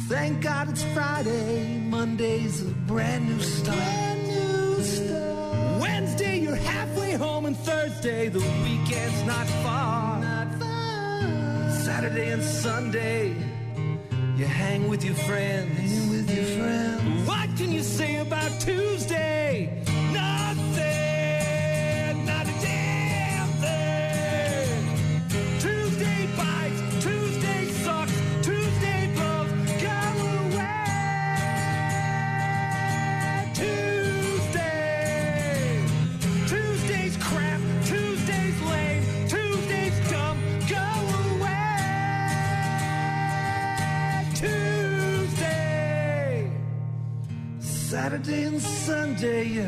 Thank God it's Friday. Monday's a brand new start. Wednesday, you're halfway home, and Thursday, the weekend's not far. Saturday and Sunday, you hang with your friends. What can you say about Tuesday? Nothing, not a damn thing. Tuesday bites, Tuesday sucks, Tuesday blows, go away. Tuesday's crap, Tuesday's lame, Tuesday's dumb, go away. Tuesday, Saturday and Sunday, you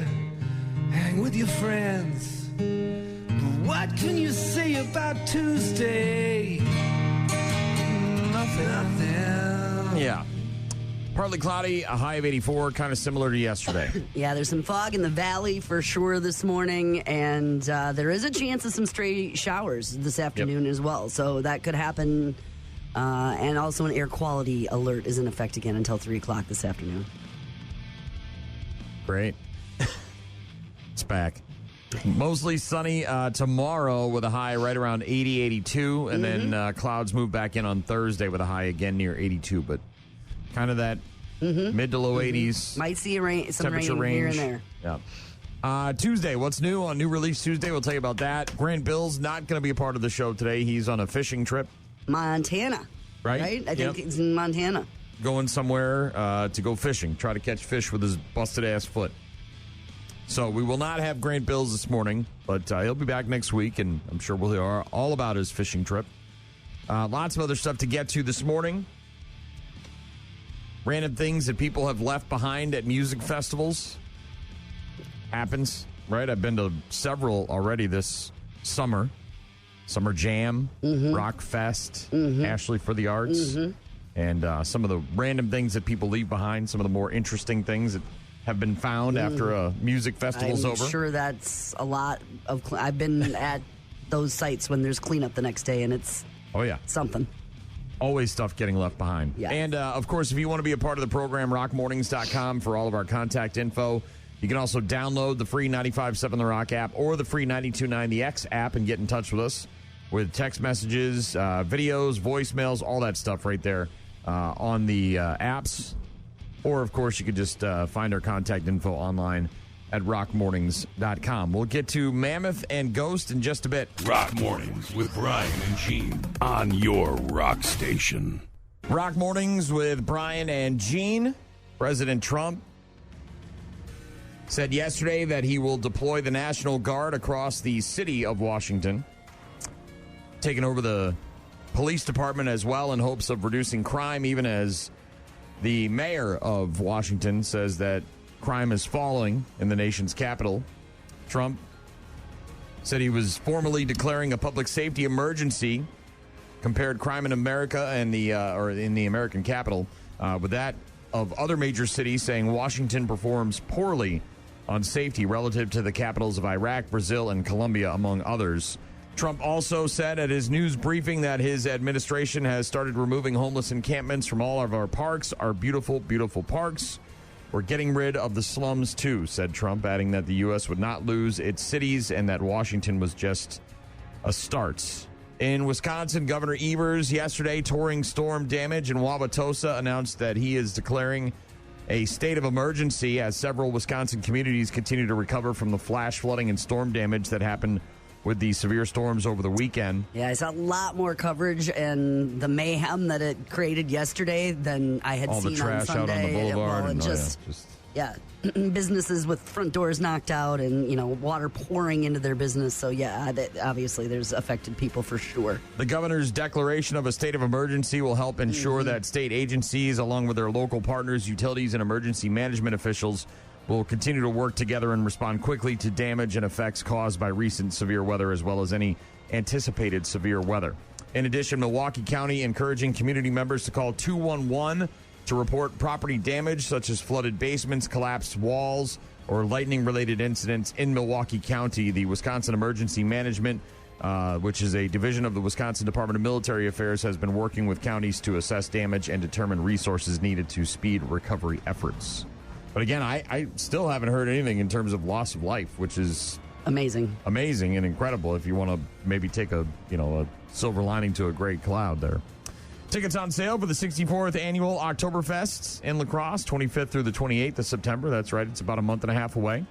hang with your friends. But what can you say about Tuesday? Nothing. Yeah. Partly cloudy, a high of 84, kind of similar to yesterday. Yeah, there's some fog in the valley for sure this morning, and there is a chance of some stray showers this afternoon as well. So that could happen. And also an air quality alert is in effect again until 3 o'clock this afternoon. Great. It's back. Mostly sunny tomorrow with a high right around 80, 82. And then clouds move back in on Thursday with a high again near 82. But kind of that mid to low 80s. Might see some rain range here and there. Yeah. Tuesday, what's new on New Release Tuesday? We'll tell you about that. Grant Bilse not going to be a part of the show today. He's on a fishing trip. Montana. Right? I think it's in Montana. Going somewhere to go fishing, try to catch fish with his busted-ass foot. So we will not have Grant Bilse this morning, but he'll be back next week, and I'm sure we'll hear all about his fishing trip. Lots of other stuff to get to this morning. Random things that people have left behind at music festivals. Happens, right? I've been to several already this summer. Summer Jam, Rock Fest, Ashley for the Arts, and some of the random things that people leave behind, some of the more interesting things that have been found after a music festival's over. I'm sure that's a lot of... I've been at those sites when there's cleanup the next day, and it's something. Always stuff getting left behind. Yes. And, of course, if you want to be a part of the program, rockmornings.com for all of our contact info. You can also download the free 95.7 The Rock app or the free 92.9 The X app and get in touch with us with text messages, videos, voicemails, all that stuff right there on the apps. Or, of course, you could just find our contact info online at rockmornings.com. We'll get to Mammoth and Ghost in just a bit. Rock Mornings with Brian and Gene on your rock station. Rock Mornings with Brian and Gene. President Trump said yesterday that he will deploy the National Guard across the city of Washington, taking over the police department as well in hopes of reducing crime, even as the mayor of Washington says that crime is falling in the nation's capital. Trump said he was formally declaring a public safety emergency, compared crime in America and in the American capital with that of other major cities, saying Washington performs poorly on safety relative to the capitals of Iraq, Brazil, and Colombia, among others. Trump also said at his news briefing that his administration has started removing homeless encampments from all of our parks, our beautiful, beautiful parks. We're getting rid of the slums, too, said Trump, adding that the U.S. would not lose its cities and that Washington was just a start. In Wisconsin, Governor Evers yesterday, touring storm damage in Wauwatosa, announced that he is declaring a state of emergency as several Wisconsin communities continue to recover from the flash flooding and storm damage that happened with the severe storms over the weekend. Yeah, I saw a lot more coverage and the mayhem that it created yesterday than I had all seen the trash on Sunday. out on the boulevard. Well, and just businesses with front doors knocked out and, water pouring into their business. So, obviously there's affected people for sure. The governor's declaration of a state of emergency will help ensure that state agencies, along with their local partners, utilities, and emergency management officials, will continue to work together and respond quickly to damage and effects caused by recent severe weather, as well as any anticipated severe weather. In addition, Milwaukee County encouraging community members to call 211 to report property damage, such as flooded basements, collapsed walls, or lightning-related incidents in Milwaukee County. The Wisconsin Emergency Management which is a division of the Wisconsin Department of Military Affairs, has been working with counties to assess damage and determine resources needed to speed recovery efforts. But again, I still haven't heard anything in terms of loss of life, which is amazing and incredible if you want to maybe take a silver lining to a gray cloud there. Tickets on sale for the 64th annual Oktoberfest in La Crosse, 25th through the 28th of September. That's right. It's about a month and a half away.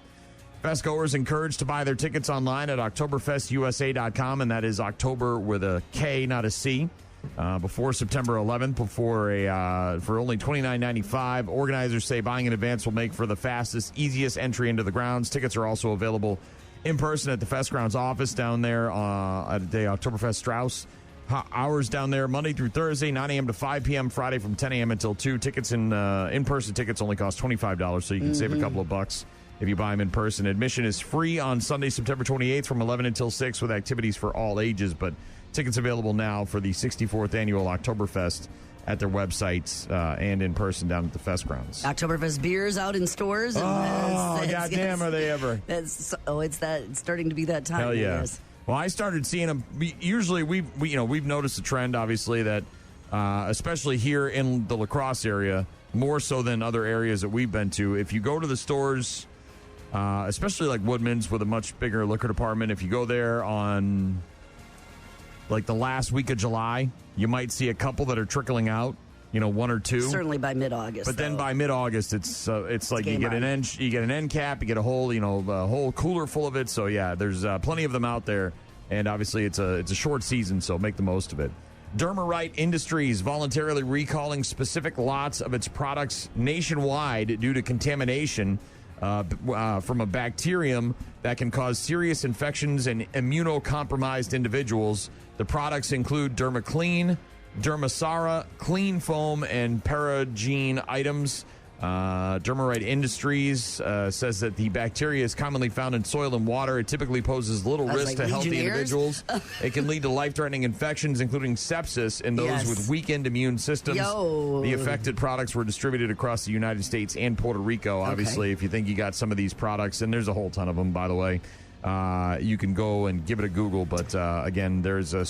Festgoers encouraged to buy their tickets online at OktoberfestUSA.com, and that is October with a K, not a C, before September 11th, for only $29.95. Organizers say buying in advance will make for the fastest, easiest entry into the grounds. Tickets are also available in person at the Fest Grounds office down there at the Oktoberfest Strauss. Hours down there Monday through Thursday, 9 a.m. to 5 p.m., Friday from 10 a.m. until 2. Tickets in-person tickets only cost $25, so you can save a couple of bucks if you buy them in person. Admission is free on Sunday, September 28th from 11 until 6 with activities for all ages, but tickets available now for the 64th annual Oktoberfest at their websites and in person down at the Fest Grounds. Oktoberfest beers out in stores. And goddamn, are they ever? It's starting to be that time. Hell yeah. Well, I started seeing them. Usually, we've noticed a trend, obviously, that especially here in the La Crosse area, more so than other areas that we've been to. If you go to the stores, especially like Woodman's with a much bigger liquor department, if you go there on like the last week of July, you might see a couple that are trickling out. One or two. Certainly by mid-August. But then by mid-August, it's like you get an end cap, you get a whole cooler full of it. So yeah, there's plenty of them out there, and obviously it's a short season, so make the most of it. Dermarite Industries voluntarily recalling specific lots of its products nationwide due to contamination from a bacterium that can cause serious infections in immunocompromised individuals. The products include Dermaclean, Dermasara, Clean Foam, and Paragene items. Dermarite Industries says that the bacteria is commonly found in soil and water. It typically poses little risk to healthy individuals. It can lead to life-threatening infections, including sepsis, in those with weakened immune systems. The affected products were distributed across the United States and Puerto Rico. Obviously, if you think you got some of these products, and there's a whole ton of them, by the way, you can go and give it a Google. But again, there's a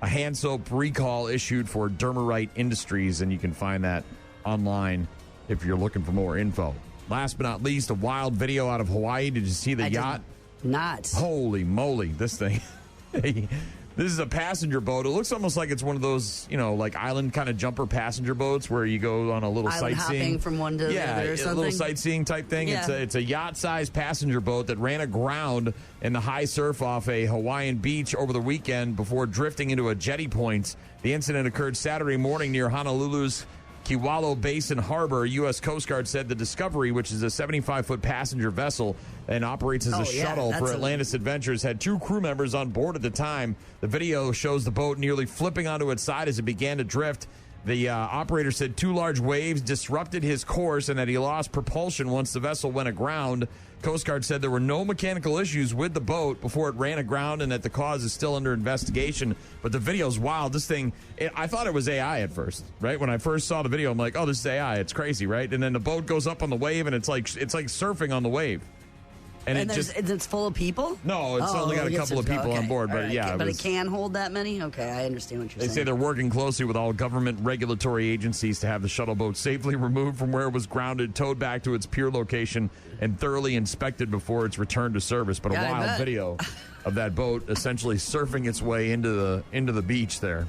hand soap recall issued for Dermarite Industries, and you can find that online if you're looking for more info. Last but not least, a wild video out of Hawaii. Did you see the yacht? Not. Holy moly, this thing. This is a passenger boat. It looks almost like it's one of those, like island kind of jumper passenger boats where you go on a little sightseeing. Hopping from one to the other or something. A little sightseeing type thing. Yeah. It's a yacht-sized passenger boat that ran aground in the high surf off a Hawaiian beach over the weekend before drifting into a jetty point. The incident occurred Saturday morning near Honolulu's Kewalo Basin Harbor. U.S. Coast Guard said the Discovery, which is a 75-foot passenger vessel and operates as a shuttle for Atlantis Adventures, had 2 crew members on board at the time. The video shows the boat nearly flipping onto its side as it began to drift. The operator said 2 large waves disrupted his course and that he lost propulsion once the vessel went aground. Coast Guard said there were no mechanical issues with the boat before it ran aground and that the cause is still under investigation. But the video's wild. This thing, I thought it was AI at first, right? When I first saw the video, I'm like, oh, this is AI. It's crazy, right? And then the boat goes up on the wave and it's like surfing on the wave. And it's full of people? No, it's only got a couple of people on board. But But it can hold that many? Okay, I understand what you're saying. They say they're working closely with all government regulatory agencies to have the shuttle boat safely removed from where it was grounded, towed back to its pier location, and thoroughly inspected before its return to service. But a wild video of that boat essentially surfing its way into the beach there.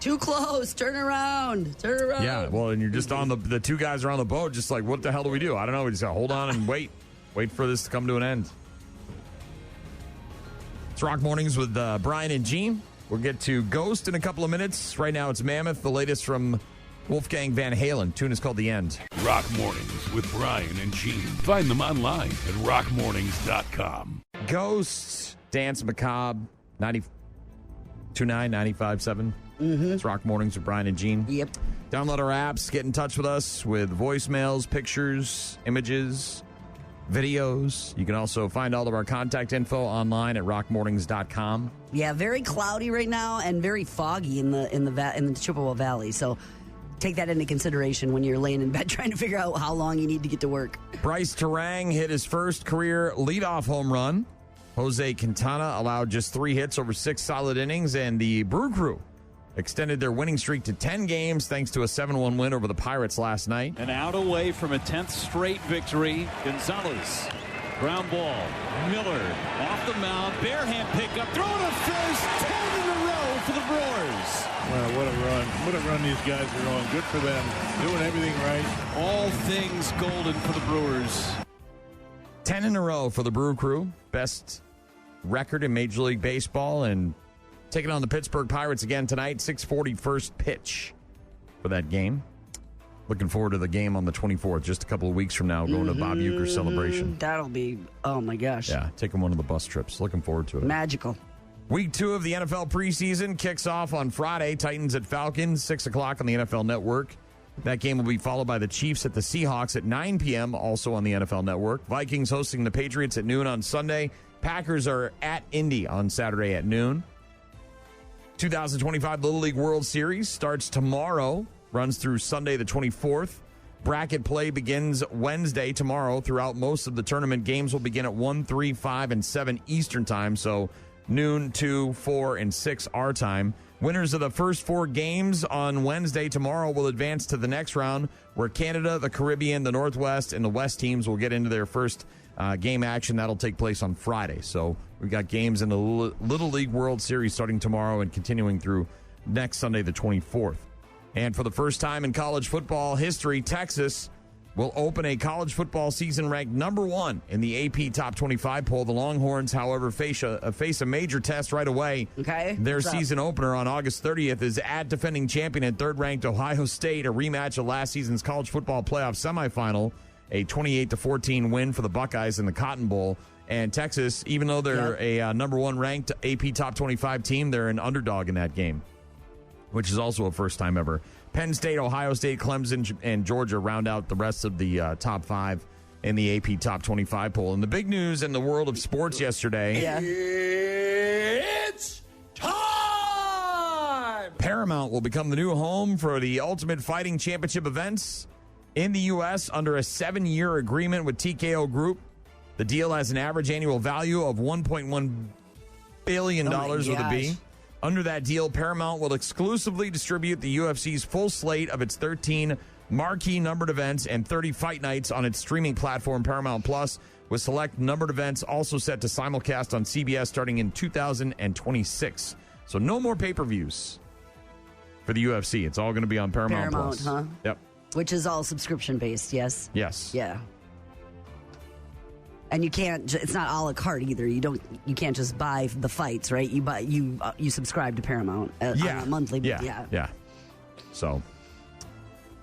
Too close. Turn around. Yeah, well, and you're just on the 2 guys are on the boat, just like, what the hell do we do? I don't know. We just got to hold on and wait. Wait for this to come to an end. It's Rock Mornings with Brian and Gene. We'll get to Ghost in a couple of minutes. Right now it's Mammoth, the latest from Wolfgang Van Halen. Tune is called The End. Rock Mornings with Brian and Gene. Find them online at rockmornings.com. Ghosts, Dance Macabre, 92.9, 95.7. It's Rock Mornings with Brian and Gene. Yep. Download our apps. Get in touch with us with voicemails, pictures, images, videos. You can also find all of our contact info online at rockmornings.com. Yeah, very cloudy right now and very foggy in the Chippewa Valley. So take that into consideration when you're laying in bed trying to figure out how long you need to get to work. Bryce Terang hit his first career leadoff home run Jose Quintana allowed just 3 hits over 6 solid innings, and the Brew Crew extended their winning streak to 10 games thanks to a 7-1 win over the Pirates last night. And out away from a 10th straight victory, Gonzalez. Ground ball. Miller off the mound. Bare hand pickup. Throw to first. 10 in a row for the Brewers. Well, what a run. What a run these guys are on. Good for them. Doing everything right. All things golden for the Brewers. 10 in a row for the Brew Crew. Best record in Major League Baseball, and taking on the Pittsburgh Pirates again tonight. 6:40 first pitch for that game. Looking forward to the game on the 24th, just a couple of weeks from now, going to the Bob Uecker celebration. That'll be, oh my gosh. Yeah, taking one of the bus trips. Looking forward to it. Magical. Week 2 of the NFL preseason kicks off on Friday. Titans at Falcons, 6 o'clock on the NFL Network. That game will be followed by the Chiefs at the Seahawks at 9 p.m., also on the NFL Network. Vikings hosting the Patriots at noon on Sunday. Packers are at Indy on Saturday at noon. 2025 Little League World Series starts tomorrow, runs through Sunday the 24th. Bracket play begins Wednesday tomorrow throughout most of the tournament. Games will begin at 1, 3, 5, and 7 Eastern time, so noon, 2, 4, and 6 our time. Winners of the first 4 games on Wednesday tomorrow will advance to the next round, where Canada, the Caribbean, the Northwest, and the West teams will get into their first game action. That'll take place on Friday. So we've got games in the Little League World Series starting tomorrow and continuing through next Sunday, the 24th. And for the first time in college football history, Texas will open a college football season ranked number 1 in the AP Top 25 poll. The Longhorns, however, face a major test right away. Okay. Their season opener on August 30th is at defending champion and third-ranked Ohio State, a rematch of last season's college football playoff semifinal, a 28-14 win for the Buckeyes in the Cotton Bowl. And Texas, even though they're a number 1 ranked AP Top 25 team, they're an underdog in that game, which is also a first time ever. Penn State, Ohio State, Clemson, and Georgia round out the rest of the top 5 in the AP Top 25 poll. And the big news in the world of sports yesterday. It's time! Paramount will become the new home for the Ultimate Fighting Championship events in the U.S. under a 7-year agreement with TKO Group. The deal has an average annual value of $1.1 billion with a B. Under that deal, Paramount will exclusively distribute the UFC's full slate of its 13 marquee numbered events and 30 fight nights on its streaming platform, Paramount Plus, with select numbered events also set to simulcast on CBS starting in 2026. So no more pay-per-views for the UFC. It's all going to be on Paramount Plus. Huh? Yep. Which is all subscription-based, yes? Yes. Yeah. And you can't. It's not a la carte either. You can't just buy the fights, right? You subscribe to Paramount on a monthly. Yeah. So,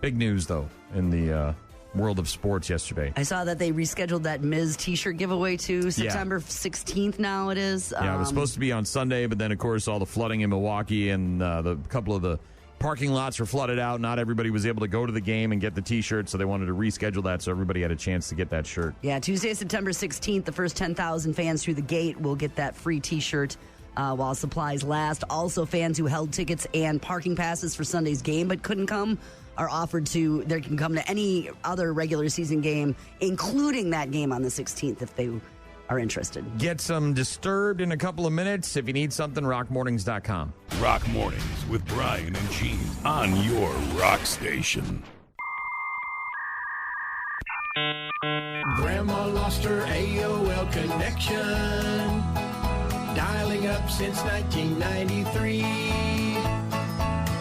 big news though in the world of sports yesterday. I saw that they rescheduled that Miz T-shirt giveaway to September 16th. Now it is. Yeah, it was supposed to be on Sunday, but then of course all the flooding in Milwaukee and the couple of the parking lots were flooded out. Not everybody was able to go to the game and get the T-shirt, so they wanted to reschedule that so everybody had a chance to get that shirt. Yeah, Tuesday, September 16th, the first 10,000 fans through the gate will get that free T-shirt while supplies last. Also, fans who held tickets and parking passes for Sunday's game but couldn't come are offered to, they can come to any other regular season game, including that game on the 16th if they are interested. Get some Disturbed in a couple of minutes. If you need something, rockmornings.com. Rock Mornings with Brian and Gene on your rock station. Grandma lost her AOL connection, dialing up since 1993.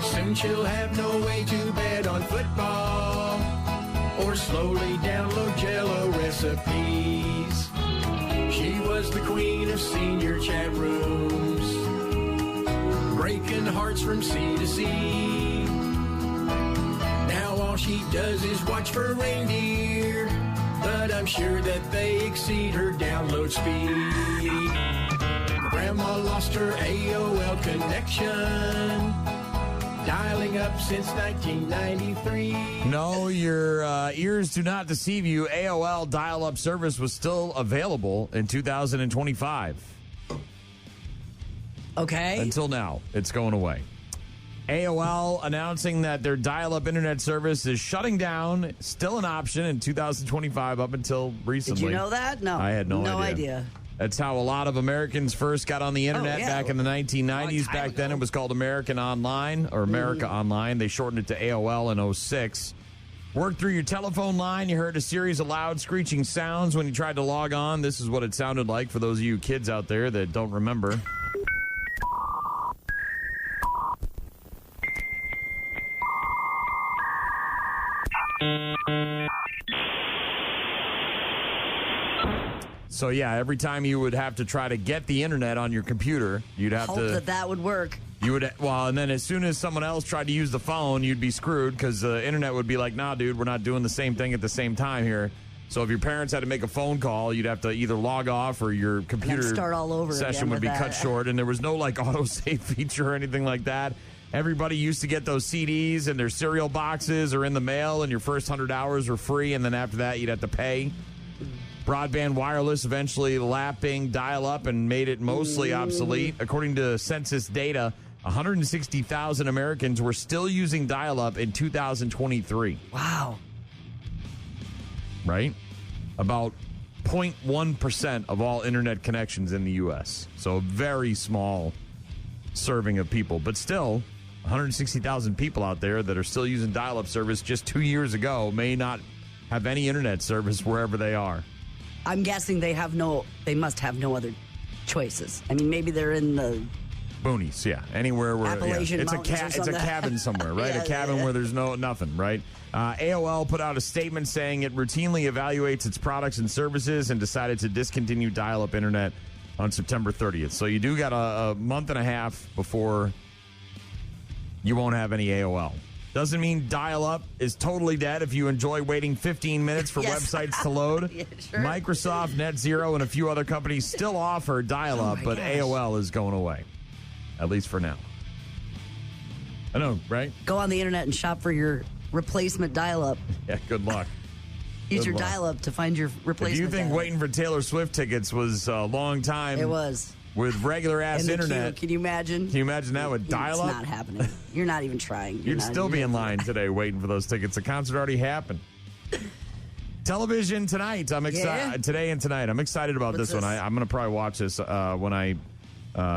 Soon she'll have no way to bet on football or slowly download Jell-O recipes. She was the queen of senior chat rooms, breaking hearts from sea to sea. Now all she does is watch for reindeer, but I'm sure that they exceed her download speed. Grandma lost her AOL connection, dialing up since 1993. No, your ears do not deceive you. AOL dial-up service was still available in 2025. Okay. Until now, it's going away. AOL announcing that their dial-up internet service is shutting down. Still an option in 2025 up until recently. Did you know that? No. I had no idea. That's how a lot of Americans first got on the internet back in the 1990s. Back then it was called American Online or America Online. They shortened it to AOL in 06. Worked through your telephone line. You heard a series of loud screeching sounds when you tried to log on. This is what it sounded like for those of you kids out there that don't remember. So, yeah, every time you would have to try to get the internet on your computer, you'd have hope that would work. You would, well, and then as soon as someone else tried to use the phone, you'd be screwed because the internet would be like, nah, dude, we're not doing the same thing at the same time here. So if your parents had to make a phone call, you'd have to either log off or your computer start all over session would be cut short. And there was no like autosave feature or anything like that. Everybody used to get those CDs in their cereal boxes or in the mail, and your first 100 hours were free. And then after that, you'd have to pay. Broadband wireless eventually lapping dial-up and made it mostly obsolete. According to census data, 160,000 Americans were still using dial-up in 2023. Wow. Right? About 0.1% of all internet connections in the U.S. So a very small serving of people. But still, 160,000 people out there that are still using dial-up service just 2 years ago may not have any internet service wherever they are. I'm guessing they must have no other choices. I mean, maybe they're in the boonies, yeah. Anywhere where Appalachian it's a cabin somewhere, right? A cabin where there's nothing, right? AOL put out a statement saying it routinely evaluates its products and services and decided to discontinue dial-up internet on September 30th. So you do got a month and a half before you won't have any AOL. Doesn't mean dial-up is totally dead if you enjoy waiting 15 minutes for websites to load. Yeah, sure. Microsoft, NetZero, and a few other companies still offer dial-up, but gosh. AOL is going away, at least for now. I know, right? Go on the internet and shop for your replacement dial-up. Yeah, good luck. Use your dial-up to find your replacement. If you think dial-up. waiting for Taylor Swift tickets was a long time. It was. With regular-ass internet. Can you imagine? Can you imagine that with dial-up? It's not happening. You're not even trying. You'd still be in line today waiting for those tickets. The concert already happened. Television tonight. I'm excited. Today and tonight. I'm excited about this one. I'm going to probably watch this when I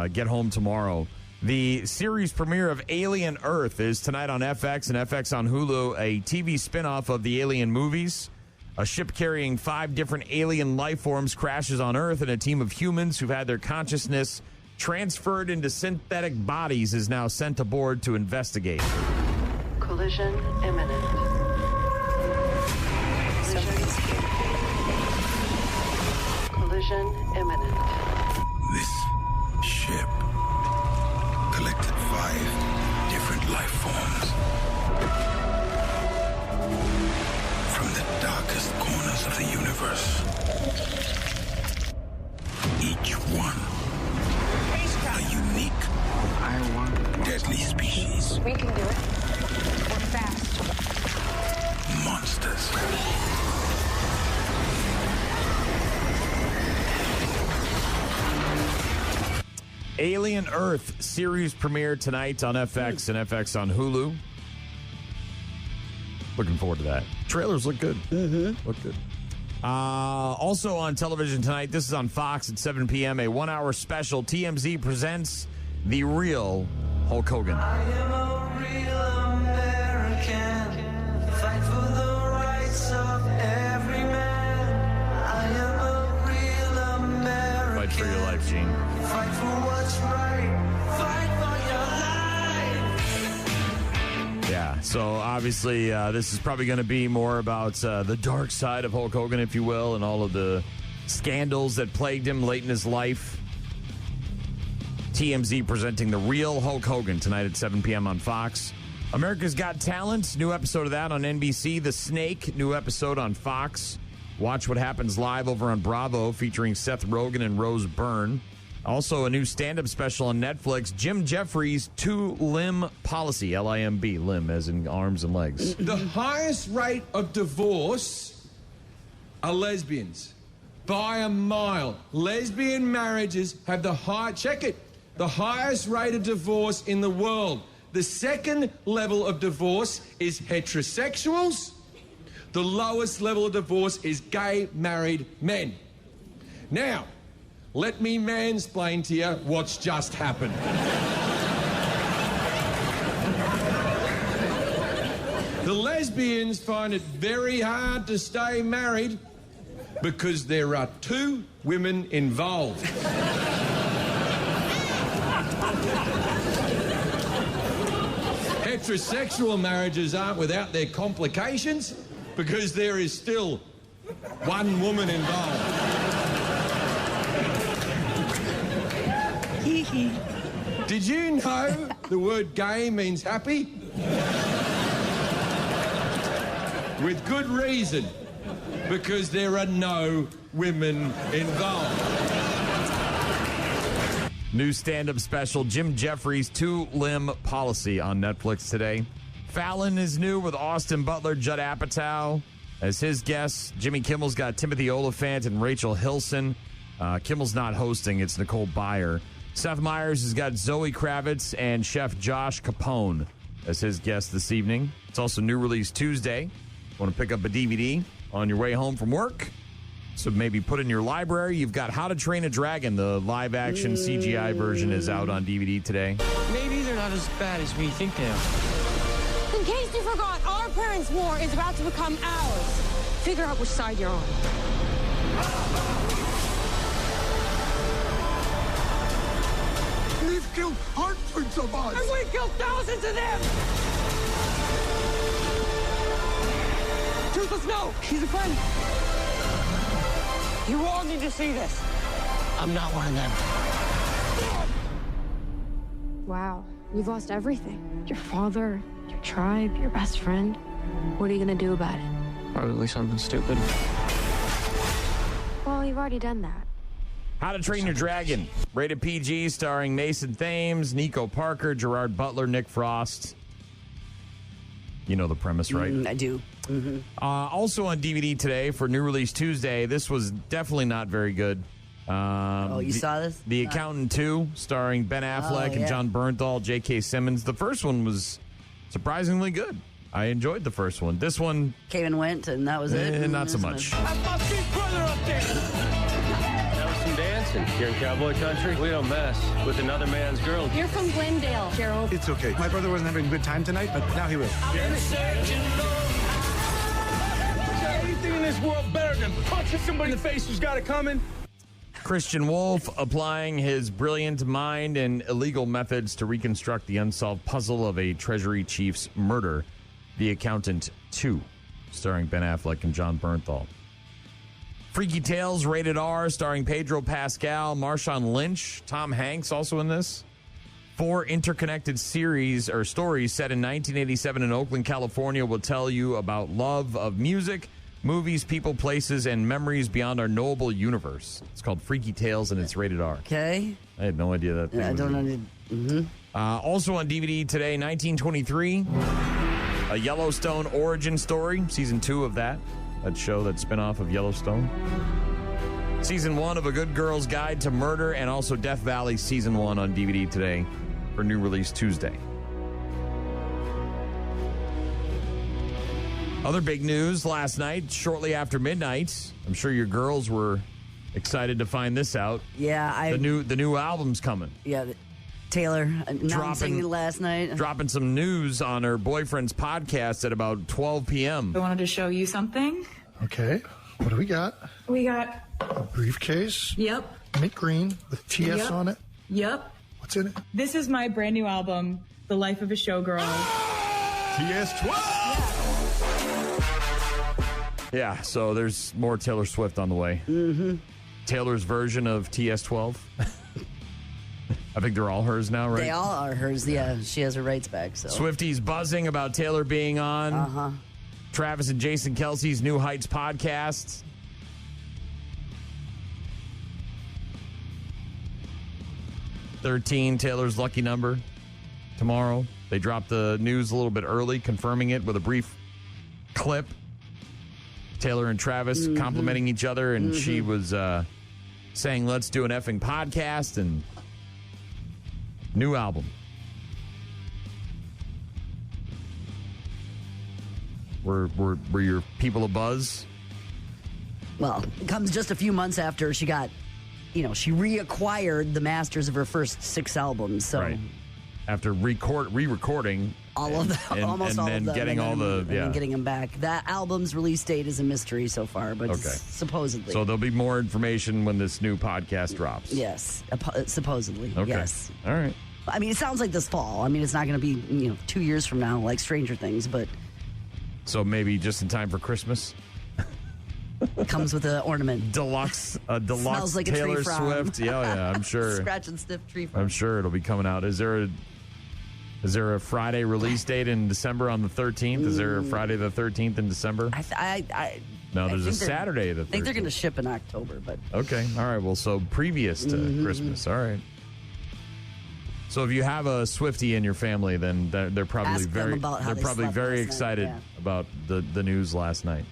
get home tomorrow. The series premiere of Alien Earth is tonight on FX and FX on Hulu, a TV spinoff of the Alien movies. A ship carrying 5 different alien life forms crashes on Earth, and a team of humans who've had their consciousness transferred into synthetic bodies is now sent aboard to investigate. Collision imminent. Collision imminent. This ship collected 5 different life forms from the darkest corners of the universe. Each one a unique, deadly species. We can do it. We're fast. Monsters. Alien Earth series premiere tonight on FX and FX on Hulu. Looking forward to that. Trailers look good. Mm-hmm. Look good. Also on television tonight, this is on Fox at 7 p.m., a 1-hour special. TMZ presents The Real Hulk Hogan. I am a real American. Fight for the rights of every man. I am a real American. Fight for your life, Gene. Fight for what's right. Fight for your life. Yeah, so obviously this is probably going to be more about the dark side of Hulk Hogan, if you will, and all of the scandals that plagued him late in his life. TMZ presenting The Real Hulk Hogan tonight at 7 p.m. on Fox. America's Got Talent, new episode of that on NBC. The Snake, new episode on Fox. Watch What Happens Live over on Bravo, featuring Seth Rogen and Rose Byrne. Also, a new stand-up special on Netflix, Jim Jeffries' 2-limb policy, L-I-M-B, limb as in arms and legs. The highest rate of divorce are lesbians. By a mile. Lesbian marriages have the highest rate of divorce in the world. The second level of divorce is heterosexuals. The lowest level of divorce is gay married men. Now, let me mansplain to you what's just happened. The lesbians find it very hard to stay married because there are 2 women involved. Heterosexual marriages aren't without their complications because there is still 1 woman involved. Did you know the word gay means happy? With good reason, because there are no women involved. New stand-up special, Jim Jeffries' 2-limb policy on Netflix today. Fallon is new with Austin Butler, Judd Apatow as his guests. Jimmy Kimmel's got Timothy Olyphant and Rachel Hilson. Kimmel's not hosting, it's Nicole Byer. Seth Meyers has got Zoe Kravitz and Chef Josh Capone as his guests this evening. It's also New Release Tuesday. Want to pick up a DVD on your way home from work? So maybe put in your library. You've got How to Train a Dragon. The live-action CGI version is out on DVD today. Maybe they're not as bad as we think they are. In case you forgot, our parents' war is about to become ours. Figure out which side you're on. They've killed hundreds of us. And we killed thousands of them! Toothless, no! He's a friend! You all need to see this. I'm not one of them. Wow, you've lost everything. Your father, your tribe, your best friend. What are you gonna do about it? Probably something stupid. Well, you've already done that. How to Train Your Dragon. Rated PG, starring Mason Thames, Nico Parker, Gerard Butler, Nick Frost. You know the premise, right? I do. Mm-hmm. Also on DVD today for New Release Tuesday. This was definitely not very good. You saw this? The Accountant 2, starring Ben Affleck and John Bernthal, J.K. Simmons. The first one was surprisingly good. I enjoyed the first one. This one came and went, and that was it. Not so much. That's my big brother up there. That was some dancing. Here in cowboy country, we don't mess with another man's girl. You're from Glendale, Gerald. It's okay. My brother wasn't having a good time tonight, but now he will. Is there anything in this world better than punching somebody in the face who's got it coming? Christian Wolff applying his brilliant mind and illegal methods to reconstruct the unsolved puzzle of a Treasury chief's murder. The Accountant 2, starring Ben Affleck and John Bernthal. Freaky Tales, rated R, starring Pedro Pascal, Marshawn Lynch, Tom Hanks also in this. 4 interconnected series or stories set in 1987 in Oakland, California will tell you about love of music, movies, people, places, and memories beyond our knowable universe. It's called Freaky Tales, and it's rated R. Okay. I had no idea that thing I was don't in. know. Also on DVD today, 1923, a Yellowstone origin story, season 2 of that show, that spinoff of Yellowstone. Season 1 of A Good Girl's Guide to Murder, and also Death Valley season 1 on DVD today for New Release Tuesday. Other big news last night, shortly after midnight. I'm sure your girls were excited to find this out. Yeah, the new album's coming. Yeah, Taylor announcing last night. Dropping some news on her boyfriend's podcast at about 12 p.m. I wanted to show you something. Okay, what do we got? We got A briefcase. Yep. Mint green with TS Yep. on it. Yep. What's in it? This is my brand new album, The Life of a Showgirl. TS12. Yeah, so there's more Taylor Swift on the way. Mm-hmm. Taylor's version of TS12. I think they're all hers now, right? They all are hers. Yeah, she has her rights back. So Swifties buzzing about Taylor being on. Uh-huh. Travis and Jason Kelsey's New Heights podcast. $13, Taylor's lucky number. Tomorrow, they dropped the news a little bit early, confirming it with a brief clip. Taylor and Travis complimenting each other, and she was saying, "Let's do an effing podcast," and new album. Were your people abuzz? Well, it comes just a few months after she got she reacquired the masters of her first 6 albums. So right. After re-recording all of them, almost all of them, getting and getting them back. That album's release date is a mystery so far, but supposedly. So there'll be more information when this new podcast drops. Yes, supposedly. Okay. Yes. All right. I mean, it sounds like this fall. I mean, it's not going to be 2 years from now like Stranger Things, but so maybe just in time for Christmas. Comes with an ornament. Deluxe Smells like Taylor a tree frond. Swift. Yeah, I'm sure. Scratch and sniff tree frond. I'm sure it'll be coming out. Is there a Friday release date in December on the 13th? Is there a Friday the 13th in December? No, there's a Saturday the 13th. I think they're going to ship in October, but okay. All right. Well, so previous to Christmas. All right. So if you have a Swiftie in your family, then they're probably very excited about the news last night.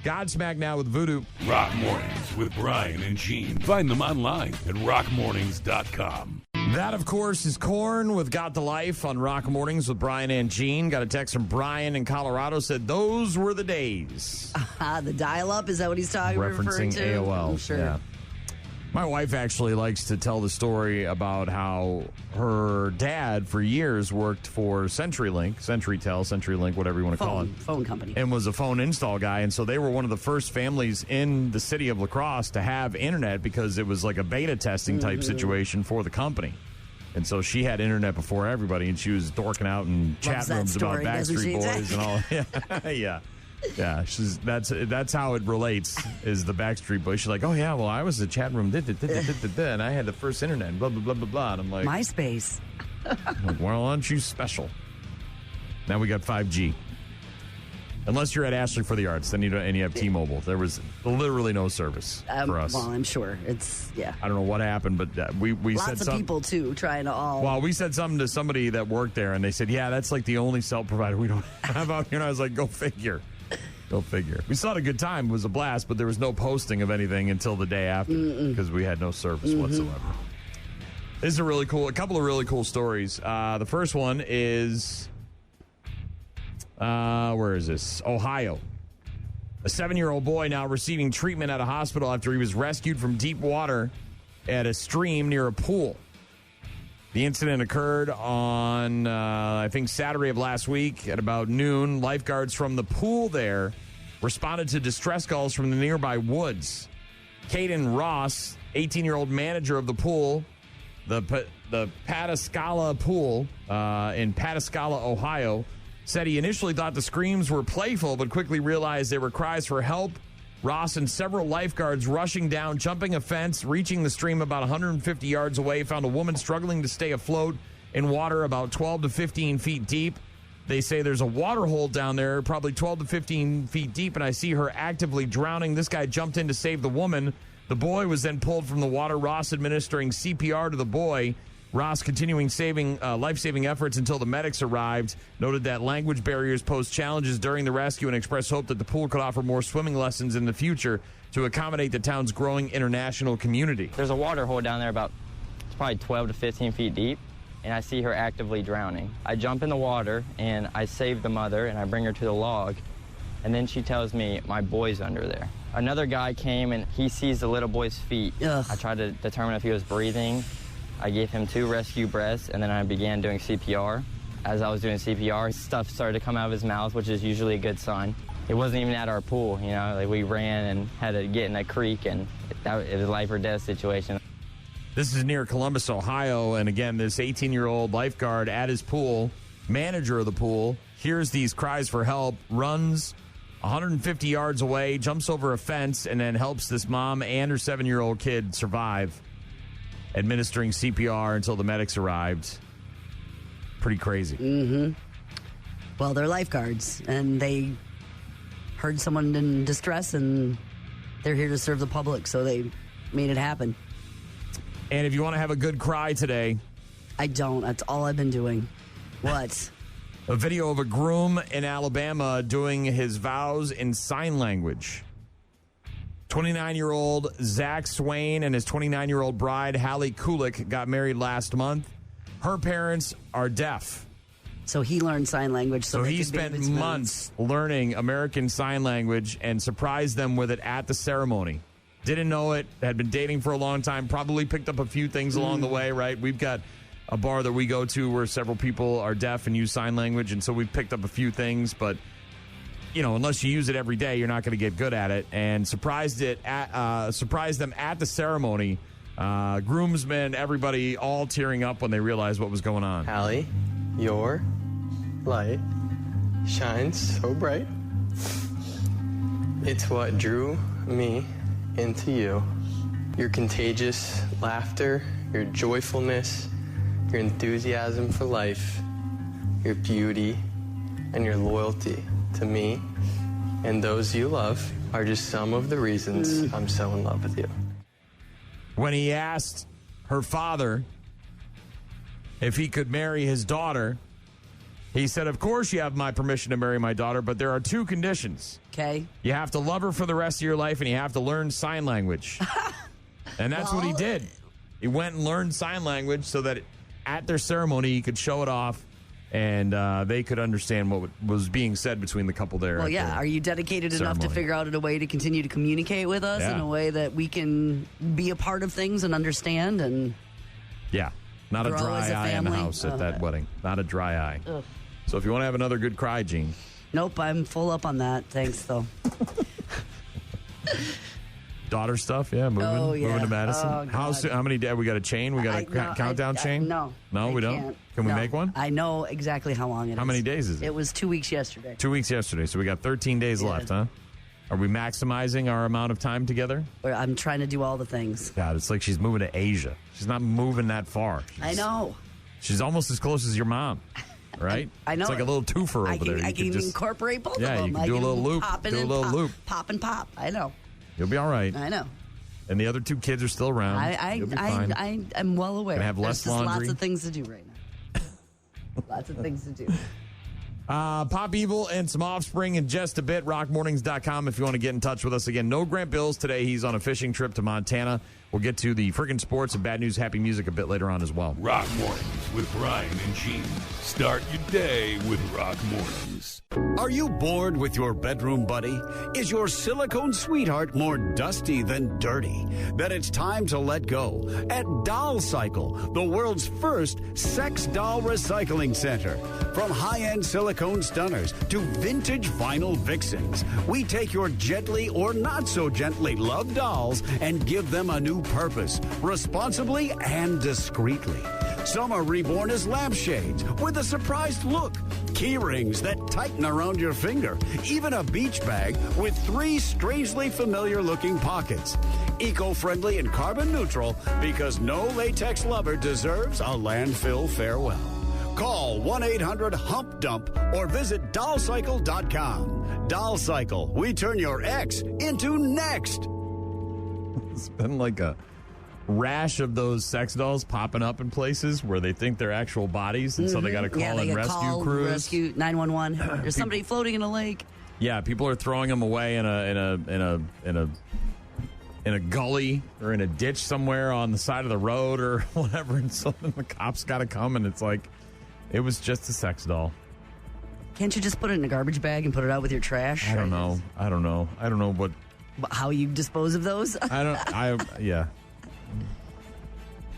Godsmack now with Voodoo. Rock Mornings with Brian and Gene. Find them online at rockmornings.com. That, of course, is Korn with Got the Life on Rock Mornings with Brian and Gene. Got a text from Brian in Colorado, said those were the days. The dial-up, is that what he's referring to? AOL. I'm sure. Yeah. My wife actually likes to tell the story about how her dad, for years, worked for CenturyLink, whatever you want to call it. Phone company. And was a phone install guy. And so they were one of the first families in the city of La Crosse to have internet because it was like a beta testing type situation for the company. And so she had internet before everybody, and she was dorking out in chat rooms about Backstreet Boys and all. Yeah. Yeah, that's how it relates, is the Backstreet Boys. She's like, oh, yeah, well, I was in the chat room, and I had the first internet, and blah, blah, blah, blah, blah. And I'm like... MySpace. I'm like, well, aren't you special? Now we got 5G. Unless you're at Ashley for the Arts, then you have T-Mobile. There was literally no service for us. Well, I'm sure. I don't know what happened, but we Lots said of people, too, trying to all... Well, we said something to somebody that worked there, and they said, yeah, that's like the only cell provider we don't have out here. And I was like, go figure. Go figure. We still had a good time. It was a blast, but there was no posting of anything until the day after because we had no service whatsoever. This is a couple of really cool stories. The first one is, where is this? Ohio. A 7-year-old boy now receiving treatment at a hospital after he was rescued from deep water at a stream near a pool. The incident occurred on, I think, Saturday of last week at about noon. Lifeguards from the pool there responded to distress calls from the nearby woods. Caden Ross, 18-year-old manager of the pool, the Pataskala Pool in Pataskala, Ohio, said he initially thought the screams were playful, but quickly realized they were cries for help. Ross and several lifeguards rushing down, jumping a fence, reaching the stream about 150 yards away, found a woman struggling to stay afloat in water about 12 to 15 feet deep. They say there's a water hole down there, probably 12 to 15 feet deep, and I see her actively drowning. This guy jumped in to save the woman. The boy was then pulled from the water, Ross administering CPR to the boy. Ross continuing life-saving efforts until the medics arrived, noted that language barriers posed challenges during the rescue and expressed hope that the pool could offer more swimming lessons in the future to accommodate the town's growing international community. There's a water hole down there it's probably 12 to 15 feet deep, and I see her actively drowning. I jump in the water, and I save the mother, and I bring her to the log, and then she tells me, my boy's under there. Another guy came, and he sees the little boy's feet. Ugh. I tried to determine if he was breathing. I gave him 2 rescue breaths, and then I began doing CPR. As I was doing CPR, stuff started to come out of his mouth, which is usually a good sign. It wasn't even at our pool, we ran and had to get in a creek, and it was a life or death situation. This is near Columbus, Ohio, and again, this 18-year-old lifeguard at his pool, manager of the pool, hears these cries for help, runs 150 yards away, jumps over a fence, and then helps this mom and her 7-year-old kid survive, administering CPR until the medics arrived. Pretty crazy. Mm-hmm. Well, they're lifeguards, and they heard someone in distress, and they're here to serve the public, so they made it happen. And if you want to have a good cry today... I don't. That's all I've been doing. What? A video of a groom in Alabama doing his vows in sign language. 29-year-old Zach Swain and his 29-year-old bride, Hallie Kulik, got married last month. Her parents are deaf. So he learned sign language. So he spent months learning American Sign Language and surprised them with it at the ceremony. Didn't know it. Had been dating for a long time. Probably picked up a few things along the way, right? We've got a bar that we go to where several people are deaf and use sign language, and so we've picked up a few things, but unless you use it every day, you're not going to get good at it. And surprised them at the ceremony. Groomsmen, everybody all tearing up when they realized what was going on. Allie, your light shines so bright. It's what drew me into you. Your contagious laughter, your joyfulness, your enthusiasm for life, your beauty, and your loyalty to me and those you love are just some of the reasons I'm so in love with you. When he asked her father if he could marry his daughter, he said, "Of course you have my permission to marry my daughter, but there are 2 conditions." Okay. You have to love her for the rest of your life, and you have to learn sign language. And that's what he did. He went and learned sign language so that at their ceremony he could show it off, and they could understand what was being said between the couple there. Well, yeah. Are you dedicated enough to figure out a way to continue to communicate with us in a way that we can be a part of things and understand? And yeah, not a dry eye in the house at that wedding. Not a dry eye. Ugh. So if you want to have another good cry, Gene. Nope, I'm full up on that. Thanks, though. Daughter stuff, moving to Madison. Oh, how many days? We got a chain? We got a countdown chain? No, we don't. Can't. Can we make one? I know exactly how long it is. How many days is it? It was 2 weeks yesterday. 2 weeks yesterday, so we got 13 days left, huh? Are we maximizing our amount of time together? I'm trying to do all the things. God, it's like she's moving to Asia. She's not moving that far. I know. She's almost as close as your mom. Right? I know. It's like a little twofer over there. I can just incorporate both of them. Yeah, you can do a little loop. Pop and pop. I know. You'll be all right. I know. And the other 2 kids are still around. I'm well aware. Gonna have less laundry. Lots of things to do right now. Lots of things to do. Pop Evil and some Offspring in just a bit. Rockmornings.com if you want to get in touch with us. Again, no Grant Bilse today. He's on a fishing trip to Montana. We'll get to the friggin' sports and bad news, happy music a bit later on as well. Rock Mornings with Brian and Gene. Start your day with Rock Mornings. Are you bored with your bedroom buddy? Is your silicone sweetheart more dusty than dirty? Then it's time to let go at Doll Cycle, the world's first sex doll recycling center. From high-end silicone stunners to vintage vinyl vixens, we take your gently or not so gently loved dolls and give them a new purpose, responsibly and discreetly. Some are reborn as lampshades with a surprised look, key rings that tighten around your finger, even a beach bag with 3 strangely familiar-looking pockets. Eco-friendly and carbon neutral because no latex lover deserves a landfill farewell. Call 1-800-HUMP-DUMP or visit dollcycle.com. Doll Cycle, we turn your ex into next. It's been like a rash of those sex dolls popping up in places where they think they're actual bodies, and so they got to call in rescue crews. Rescue 911. There's somebody floating in a lake. Yeah, people are throwing them away in a gully or in a ditch somewhere on the side of the road or whatever, and so then the cops got to come, and it's like it was just a sex doll. Can't you just put it in a garbage bag and put it out with your trash? I don't know what. How you dispose of those? Yeah.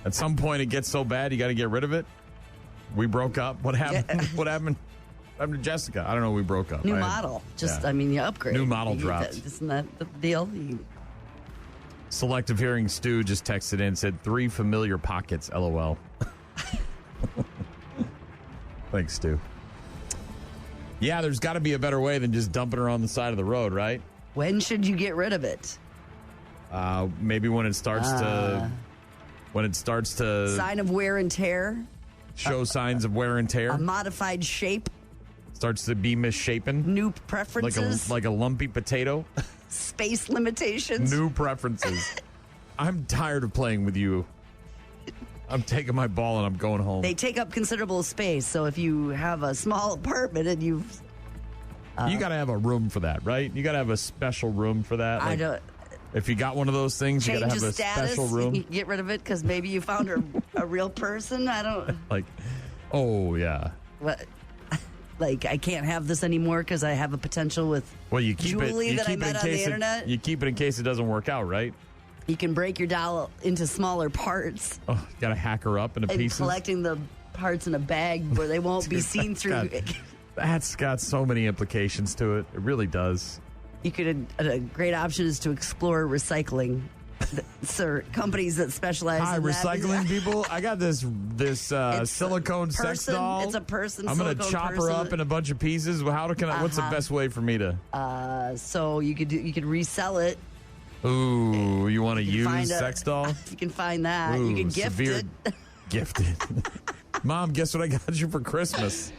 At some point, it gets so bad, you got to get rid of it. We broke up. What happened? Yeah. What happened to Jessica? I don't know. We broke up. New model. You upgrade. New model dropped. Isn't that the deal? Selective Hearing Stu just texted in and said 3 familiar pockets. LOL. Thanks, Stu. Yeah, there's got to be a better way than just dumping her on the side of the road, right? When should you get rid of it? Maybe when it starts to sign of wear and tear. Show signs of wear and tear. A modified shape. Starts to be misshapen. New preferences. Like a lumpy potato. Space limitations. New preferences. I'm tired of playing with you. I'm taking my ball and I'm going home. They take up considerable space, so if you have a small apartment and you got to have a room for that, right? You got to have a special room for that. I don't. If you got one of those things, you got to have a special room. You get rid of it because maybe you found a real person. I don't. Oh yeah. What? Like, I can't have this anymore because I have a potential with you keep Julie it, that I met on the internet. You keep it in case it doesn't work out, right? You can break your doll into smaller parts. Oh, you got to hack her up into and pieces. Collecting the parts in a bag where they won't be seen through. That's got so many implications to it. It really does. You could. A great option is to explore recycling. Sir, companies that specialize in recycling that. people. I got this silicone sex doll. It's a person. I'm going to chop her up in a bunch of pieces. How can I? What's the best way for me to? So you could resell it. Ooh, you want to use sex doll? You can find that. Ooh, you can gift it. Gift it. Mom, guess what I got you for Christmas?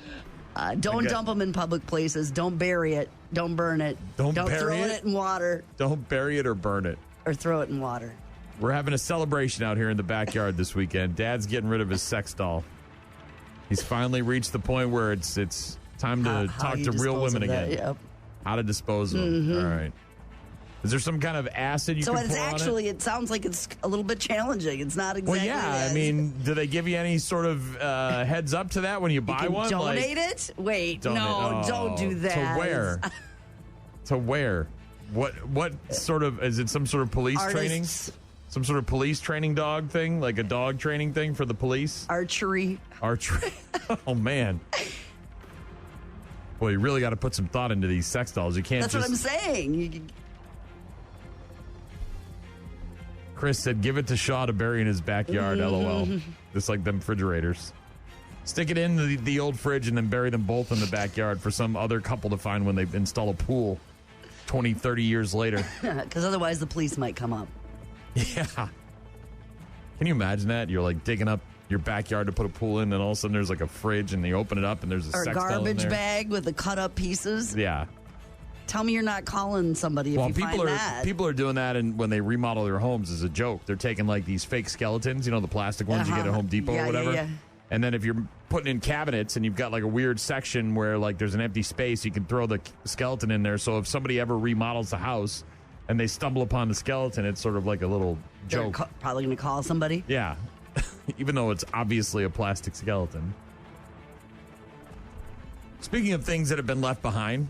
Don't dump them in public places. Don't bury it. Don't burn it. Don't bury throw it? it in water. Don't bury it or burn it. Or throw it in water. We're having a celebration out here in the backyard this weekend. Dad's getting rid of his sex doll. He's finally reached the point where it's time to talk to real women again. Yep. How to dispose of them. All right. Is there some kind of acid you can pour on it? So it's actually, it sounds like it's a little bit challenging. It's not exactly. Well, yeah. I mean, do they give you any sort of heads up to that when you buy one? Donate it? Wait, no, don't do that. To where? To where? What sort of, is it some sort of police training? Some sort of police training dog thing? Like a dog training thing for the police? Archery. Oh, man. Well, you really got to put some thought into these sex dolls. You can't That's what I'm saying. Chris said, give it to Shaw to bury in his backyard, LOL. Just like them refrigerators. Stick it in the old fridge and then bury them both in the backyard for some other couple to find when they install a pool 20, 30 years later. Because otherwise the police might come up. Yeah. Can you imagine that? You're like digging up your backyard to put a pool in, and all of a sudden there's like a fridge, and you open it up, and there's a sex doll in there. Or a garbage bag with the cut up pieces. Yeah. Tell me you're not calling somebody if you find that. People are doing that, and when they remodel their homes as a joke, they're taking like these fake skeletons, the plastic ones you get at Home Depot or whatever. Yeah. And then if you're putting in cabinets and you've got like a weird section where like there's an empty space, you can throw the skeleton in there. So if somebody ever remodels the house and they stumble upon the skeleton, it's sort of like a little joke. They're probably going to call somebody. Yeah. Even though it's obviously a plastic skeleton. Speaking of things that have been left behind.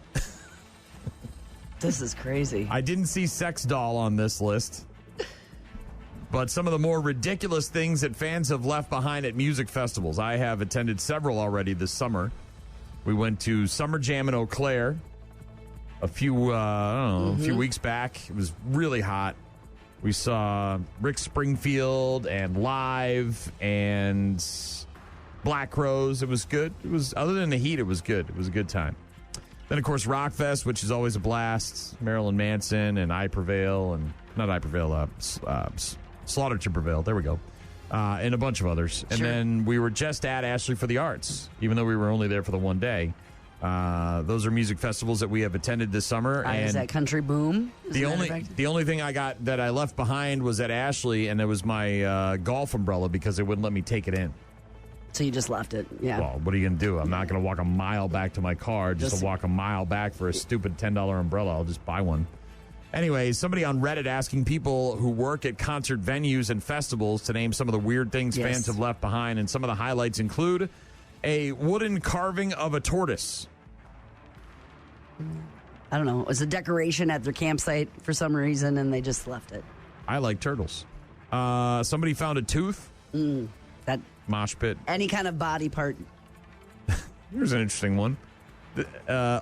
This is crazy. I didn't see sex doll on this list. But some of the more ridiculous things that fans have left behind at music festivals. I have attended several already this summer. We went to Summer Jam in Eau Claire a few weeks back. It was really hot. We saw Rick Springfield and Live and Black Crowes. It was good. It was, other than the heat, it was good. It was a good time. Then, of course, Rockfest, which is always a blast. Marilyn Manson and I Prevail, and not I Prevail, Slaughter to Prevail. There we go. And a bunch of others. And then we were just at Ashley for the Arts, even though we were only there for the one day. Those are music festivals that we have attended this summer. And is that Country Boom? The only thing I got that I left behind was at Ashley, and it was my golf umbrella because they wouldn't let me take it in. So you just left it, yeah. Well, what are you going to do? I'm not going to walk a mile back to my car just to walk a mile back for a stupid $10 umbrella. I'll just buy one. Anyway, somebody on Reddit asking people who work at concert venues and festivals to name some of the weird things fans have left behind, and some of the highlights include a wooden carving of a tortoise. I don't know. It was a decoration at their campsite for some reason, and they just left it. I like turtles. Somebody found a tooth. That mosh pit. Any kind of body part. Here's an interesting one.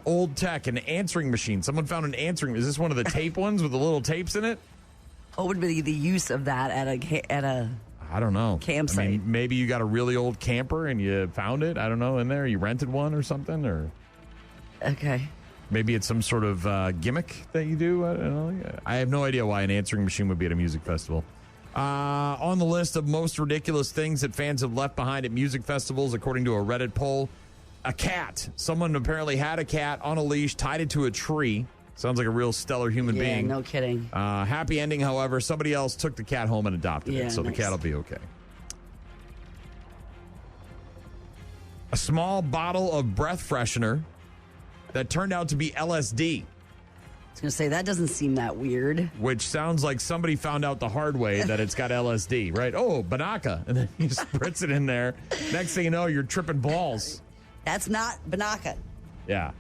Old tech, an answering machine. Someone found an answering. Is this one of the tape ones with the little tapes in it? What would be the use of that at a I don't know. Campsite. I mean, maybe you got a really old camper and you found it. I don't know, in there. You rented one or something, or okay. Maybe it's some sort of gimmick that you do. I don't know. I have no idea why an answering machine would be at a music festival. On the list of most ridiculous things that fans have left behind at music festivals, according to a Reddit poll, a cat. Someone apparently had a cat on a leash, tied it to a tree. Sounds like a real stellar human being. No kidding. Happy ending, however, somebody else took the cat home and adopted it, so nice. the cat will be okay. A small bottle of breath freshener that turned out to be LSD. I was going to say, that doesn't seem that weird. Which sounds like somebody found out the hard way that it's got LSD, right? Oh, Banaka. And then you spritz it in there. Next thing you know, you're tripping balls. That's not Banaka. Yeah.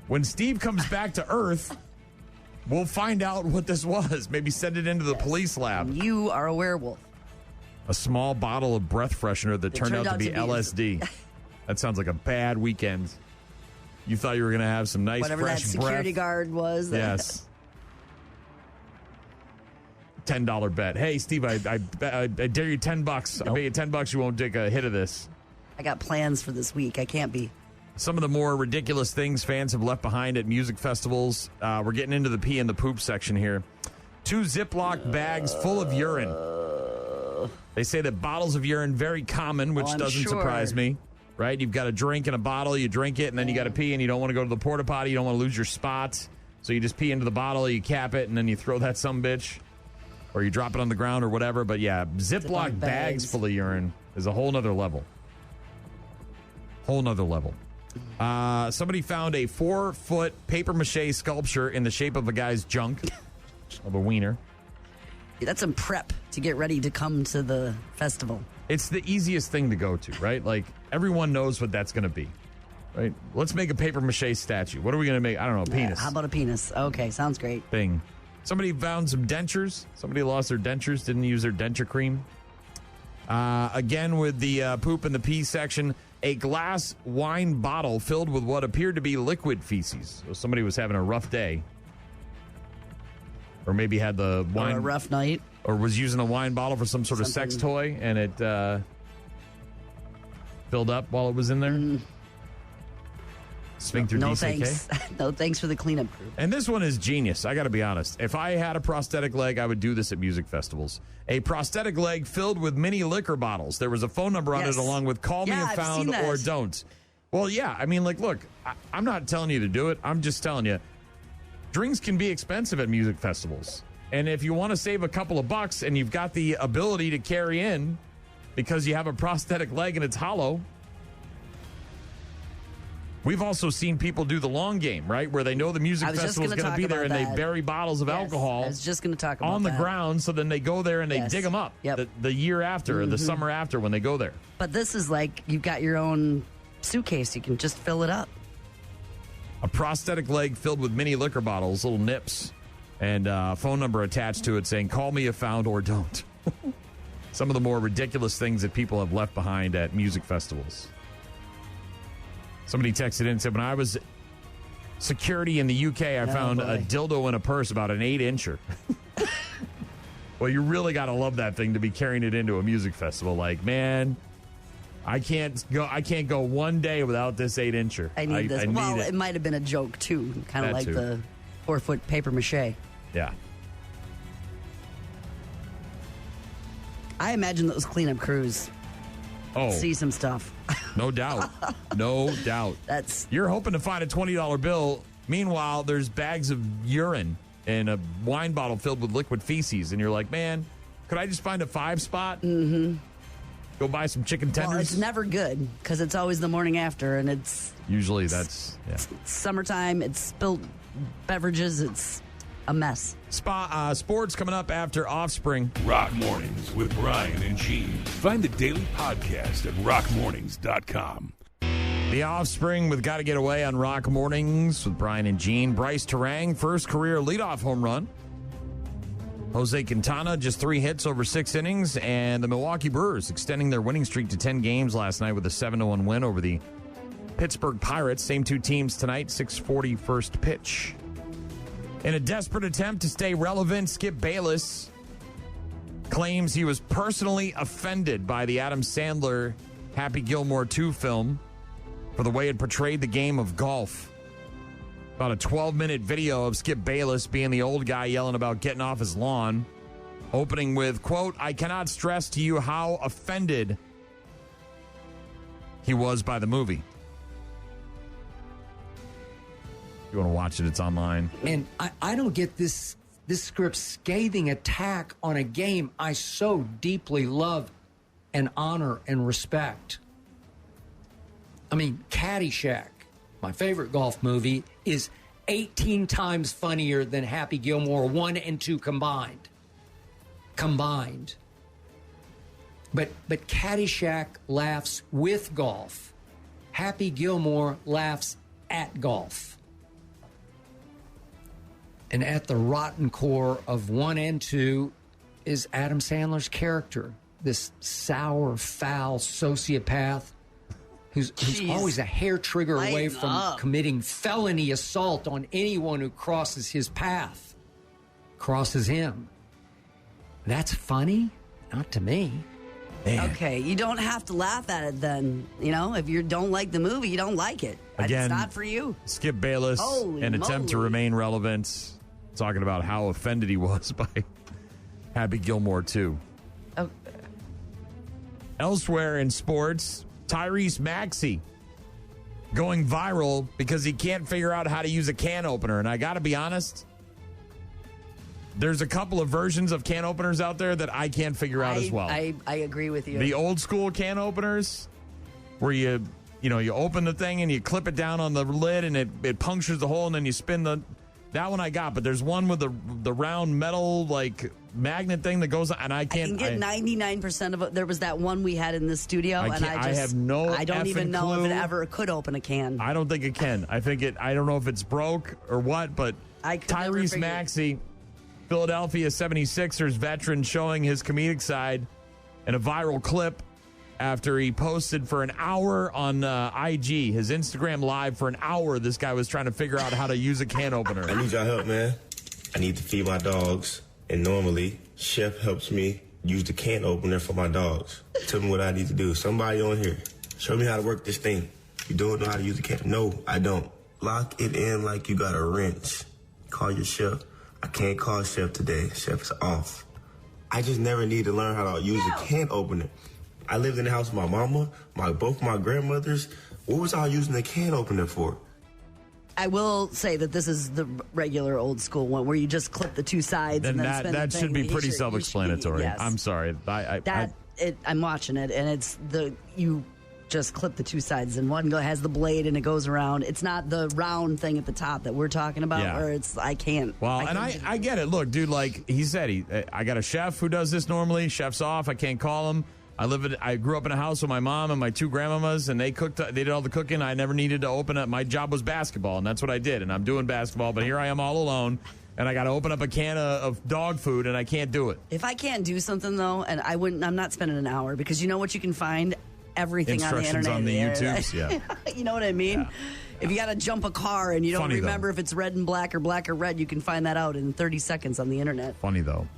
When Steve comes back to Earth, We'll find out what this was. Maybe send it into the police lab. You are a werewolf. A small bottle of breath freshener that turned out to be LSD. That sounds like a bad weekend. You thought you were going to have some nice, whatever fresh that security breath. guard was. Yes. $10 bet. Hey, Steve, I dare you $10. Nope. I bet you $10 you won't take a hit of this. I got plans for this week. I can't be. Some of the more ridiculous things fans have left behind at music festivals. We're getting into the pee and the poop section here. 2 Ziploc bags full of urine. They say that bottles of urine very common, which doesn't surprise me. Right? You've got a drink in a bottle, you drink it, and then you got to pee, and you don't want to go to the porta potty, you don't want to lose your spots. So you just pee into the bottle, you cap it, and then you throw that sumbitch. Or you drop it on the ground or whatever. But yeah, Ziploc bags full of urine is a whole nother level. Whole nother level. Somebody found a 4-foot papier-mâché sculpture in the shape of a guy's junk, of a wiener. Yeah, that's some prep to get ready to come to the festival. It's the easiest thing to go to, right? Like, everyone knows what that's going to be, right? Let's make a papier-mâché statue. What are we going to make? I don't know, a penis. How about a penis? Okay, sounds great. Thing. Somebody found some dentures. Somebody lost their dentures, didn't use their denture cream. Again, with the poop and the pee section, a glass wine bottle filled with what appeared to be liquid feces. So somebody was having a rough day. Or maybe had the wine. Or a rough night. Or was using a wine bottle for some sort of sex toy, and it filled up while it was in there. Sphincter no DCK. Thanks. No thanks for the cleanup crew. And this one is genius. I got to be honest. If I had a prosthetic leg, I would do this at music festivals. A prosthetic leg filled with mini liquor bottles. There was a phone number on it along with call me if found or don't. Well, yeah. I mean, like, look, I'm not telling you to do it. I'm just telling you, drinks can be expensive at music festivals. And if you want to save a couple of bucks and you've got the ability to carry in because you have a prosthetic leg and it's hollow. We've also seen people do the long game, right? Where they know the music festival is going to be there and they bury bottles of alcohol I was just going to talk about on the that. ground. So then they go there and they dig them up the year after or the summer after when they go there. But this is like you've got your own suitcase. You can just fill it up. A prosthetic leg filled with mini liquor bottles, little nips, and a phone number attached to it saying, call me if found or don't. Some of the more ridiculous things that people have left behind at music festivals. Somebody texted in and said, when I was security in the UK, I found a dildo in a purse about an 8-incher. Well, you really got to love that thing to be carrying it into a music festival. Like, man, I can't go one day without this 8-incher. I need this. Well, it might have been a joke, too. Kind of like the 4-foot paper mache. Yeah. I imagine those cleanup crews see some stuff. No doubt. No doubt. You're hoping to find a $20 bill. Meanwhile, there's bags of urine and a wine bottle filled with liquid feces. And you're like, man, could I just find a 5 spot? Mm-hmm. Go buy some chicken tenders? Well, it's never good because it's always the morning after, and it's... Usually that's... Yeah. It's summertime. It's spilled beverages. It's a mess. Sports coming up after Offspring. Rock Mornings with Brian and Gene. Find the daily podcast at rockmornings.com. The Offspring with Gotta Get Away on Rock Mornings with Brian and Gene. Bryce Terang, first career leadoff home run. Jose Quintana, just 3 hits over 6 innings. And the Milwaukee Brewers extending their winning streak to 10 games last night with a 7-1 win over the Pittsburgh Pirates. Same 2 teams tonight, 6:40 first pitch. In a desperate attempt to stay relevant, Skip Bayless claims he was personally offended by the Adam Sandler Happy Gilmore 2 film for the way it portrayed the game of golf. About a 12-minute video of Skip Bayless being the old guy yelling about getting off his lawn, opening with, quote, I cannot stress to you how offended he was by the movie. If you want to watch it, it's online. And I don't get this script's scathing attack on a game I so deeply love and honor and respect. I mean, Caddyshack, my favorite golf movie, is 18 times funnier than Happy Gilmore 1 and 2 combined. But Caddyshack laughs with golf. Happy Gilmore laughs at golf. And at the rotten core of 1 and 2 is Adam Sandler's character, this sour, foul sociopath who's always a hair trigger away from committing felony assault on anyone who crosses his path, crosses him. That's funny? Not to me. Man. Okay, you don't have to laugh at it then. You know, if you don't like the movie, you don't like it. Again, it's not for you. Skip Bayless, Holy an attempt to moly. remain relevant, talking about how offended he was by Happy Gilmore, too. Oh. Elsewhere in sports, Tyrese Maxey going viral because he can't figure out how to use a can opener. And I got to be honest, there's a couple of versions of can openers out there that I can't figure out as well. I agree with you. The old school can openers where you open the thing and you clip it down on the lid and it punctures the hole and then you spin that one I got. But there's one with the round metal like magnet thing that goes on, and I can get 99% of it. There was that one we had in the studio, I have no I don't even know clue. if it ever could open a can. I don't think it can. I don't know if it's broke or what, but Tyrese Maxey, Philadelphia 76ers veteran, showing his comedic side in a viral clip after he posted for an hour on IG, his Instagram Live for an hour. This guy was trying to figure out how to use a can opener. I need y'all help, man. I need to feed my dogs, and normally Chef helps me use the can opener for my dogs. Tell me what I need to do. Somebody on here, show me how to work this thing. You don't know how to use the can? No, I don't. Lock it in like you got a wrench. Call your chef. I can't call Chef today. Chef's off. I just never need to learn how to use a can opener. I lived in the house with my mama, both my grandmothers. What was I using the can opener for? I will say that this is the regular old school one where you just clip the two sides and then spin that the should thing. be pretty self-explanatory. Yes. I'm sorry. I'm watching it, and you just clip the two sides, and one has the blade and it goes around. It's not the round thing at the top that we're talking about, where it's I can't. Well, I get it. Look, dude, like he said, I got a chef who does this normally. Chef's off. I can't call him. I grew up in a house with my mom and my two grandmamas, and they did all the cooking. I never needed to open up. My job was basketball, and that's what I did. And I'm doing basketball, but here I am all alone, and I got to open up a can of dog food, and I can't do it. If I can't do something though, and I'm not spending an hour, because you know what, you can find everything on the internet. On the YouTubes, yeah. You know what I mean? Yeah. If you got to jump a car and you don't remember if it's red and black or red, you can find that out in 30 seconds on the internet. Funny though.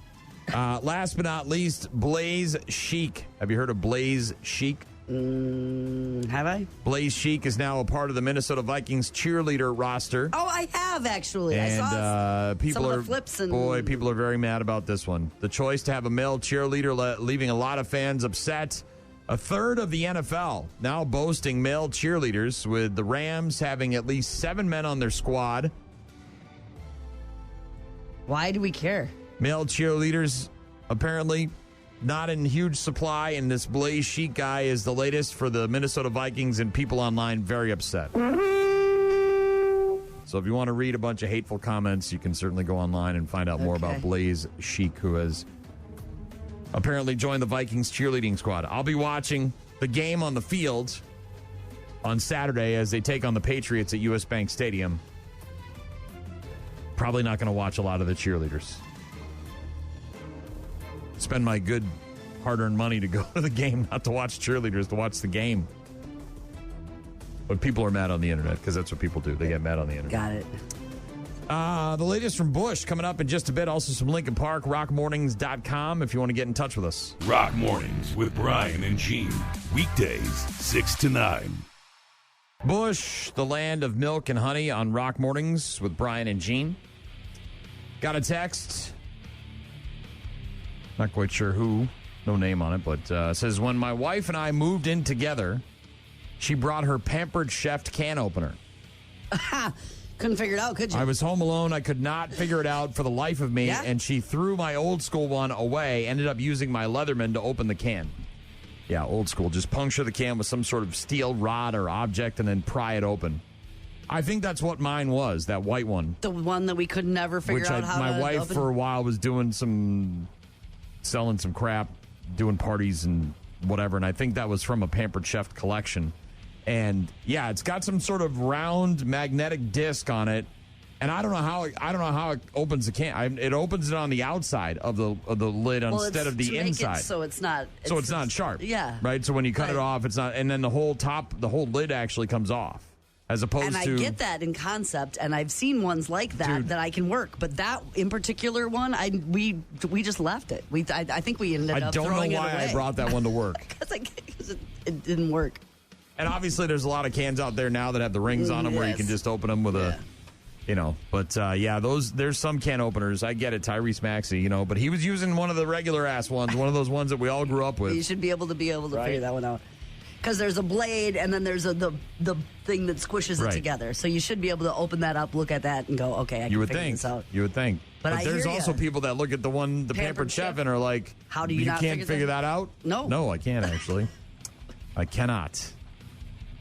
Last but not least, Blaze Sheik. Have you heard of Blaze Sheik? Have I? Blaze Sheik is now a part of the Minnesota Vikings cheerleader roster. Oh, I have actually. And, I saw people some of are the flips. And people are very mad about this one. The choice to have a male cheerleader leaving a lot of fans upset. A third of the NFL now boasting male cheerleaders, with the Rams having at least 7 men on their squad. Why do we care? Male cheerleaders apparently not in huge supply, and this Blaze Sheik guy is the latest for the Minnesota Vikings, and people online very upset. So if you want to read a bunch of hateful comments, you can certainly go online and find out more about Blaze Sheik, who has apparently joined the Vikings cheerleading squad. I'll be watching the game on the field on Saturday as they take on the Patriots at US Bank Stadium. Probably not going to watch a lot of the cheerleaders. Spend my good hard-earned money to go to the game, not to watch cheerleaders, to watch the game. But people are mad on the internet, because that's what people do. They get mad on the internet. Got it. The latest from Bush coming up in just a bit. Also some Lincoln Park, rockmornings.com if you want to get in touch with us. Rock Mornings with Brian and Gene. Weekdays, 6 to 9. Bush, the land of milk and honey, on Rock Mornings with Brian and Gene. Got a text. Not quite sure who. No name on it, but says, when my wife and I moved in together, she brought her Pampered Chef can opener. Couldn't figure it out, could you? I was home alone. I could not figure it out for the life of me, and she threw my old school one away, ended up using my Leatherman to open the can. Yeah, old school. Just puncture the can with some sort of steel rod or object and then pry it open. I think that's what mine was, that white one. The one that we could never figure out how to my wife open? For a while was doing selling some crap, doing parties and whatever, and I think that was from a Pampered Chef collection. And yeah, it's got some sort of round magnetic disc on it And I don't know how it opens the can. It opens it on the outside of the lid instead of the inside. So it's not. It's not sharp. Yeah. Right. So when you cut it off, it's not. And then the whole lid actually comes off, as opposed to. And I get that in concept, and I've seen ones like that that I can work. But that in particular one, we just left it. I think we ended up throwing it away. I don't know why I brought that one to work. Because it didn't work. And obviously, there's a lot of cans out there now that have the rings on them where you can just open them with a. But there's some can openers. I get it, Tyrese Maxey, but he was using one of the regular ass ones, one of those ones that we all grew up with. You should be able to figure that one out. Because there's a blade and then there's the thing that squishes it together. So you should be able to open that up, look at that, and go, okay, I can figure this out. You would think. But there's also people that look at the Pampered Chef and are like, how do you not can't figure that out? No. No, I can't actually. I cannot.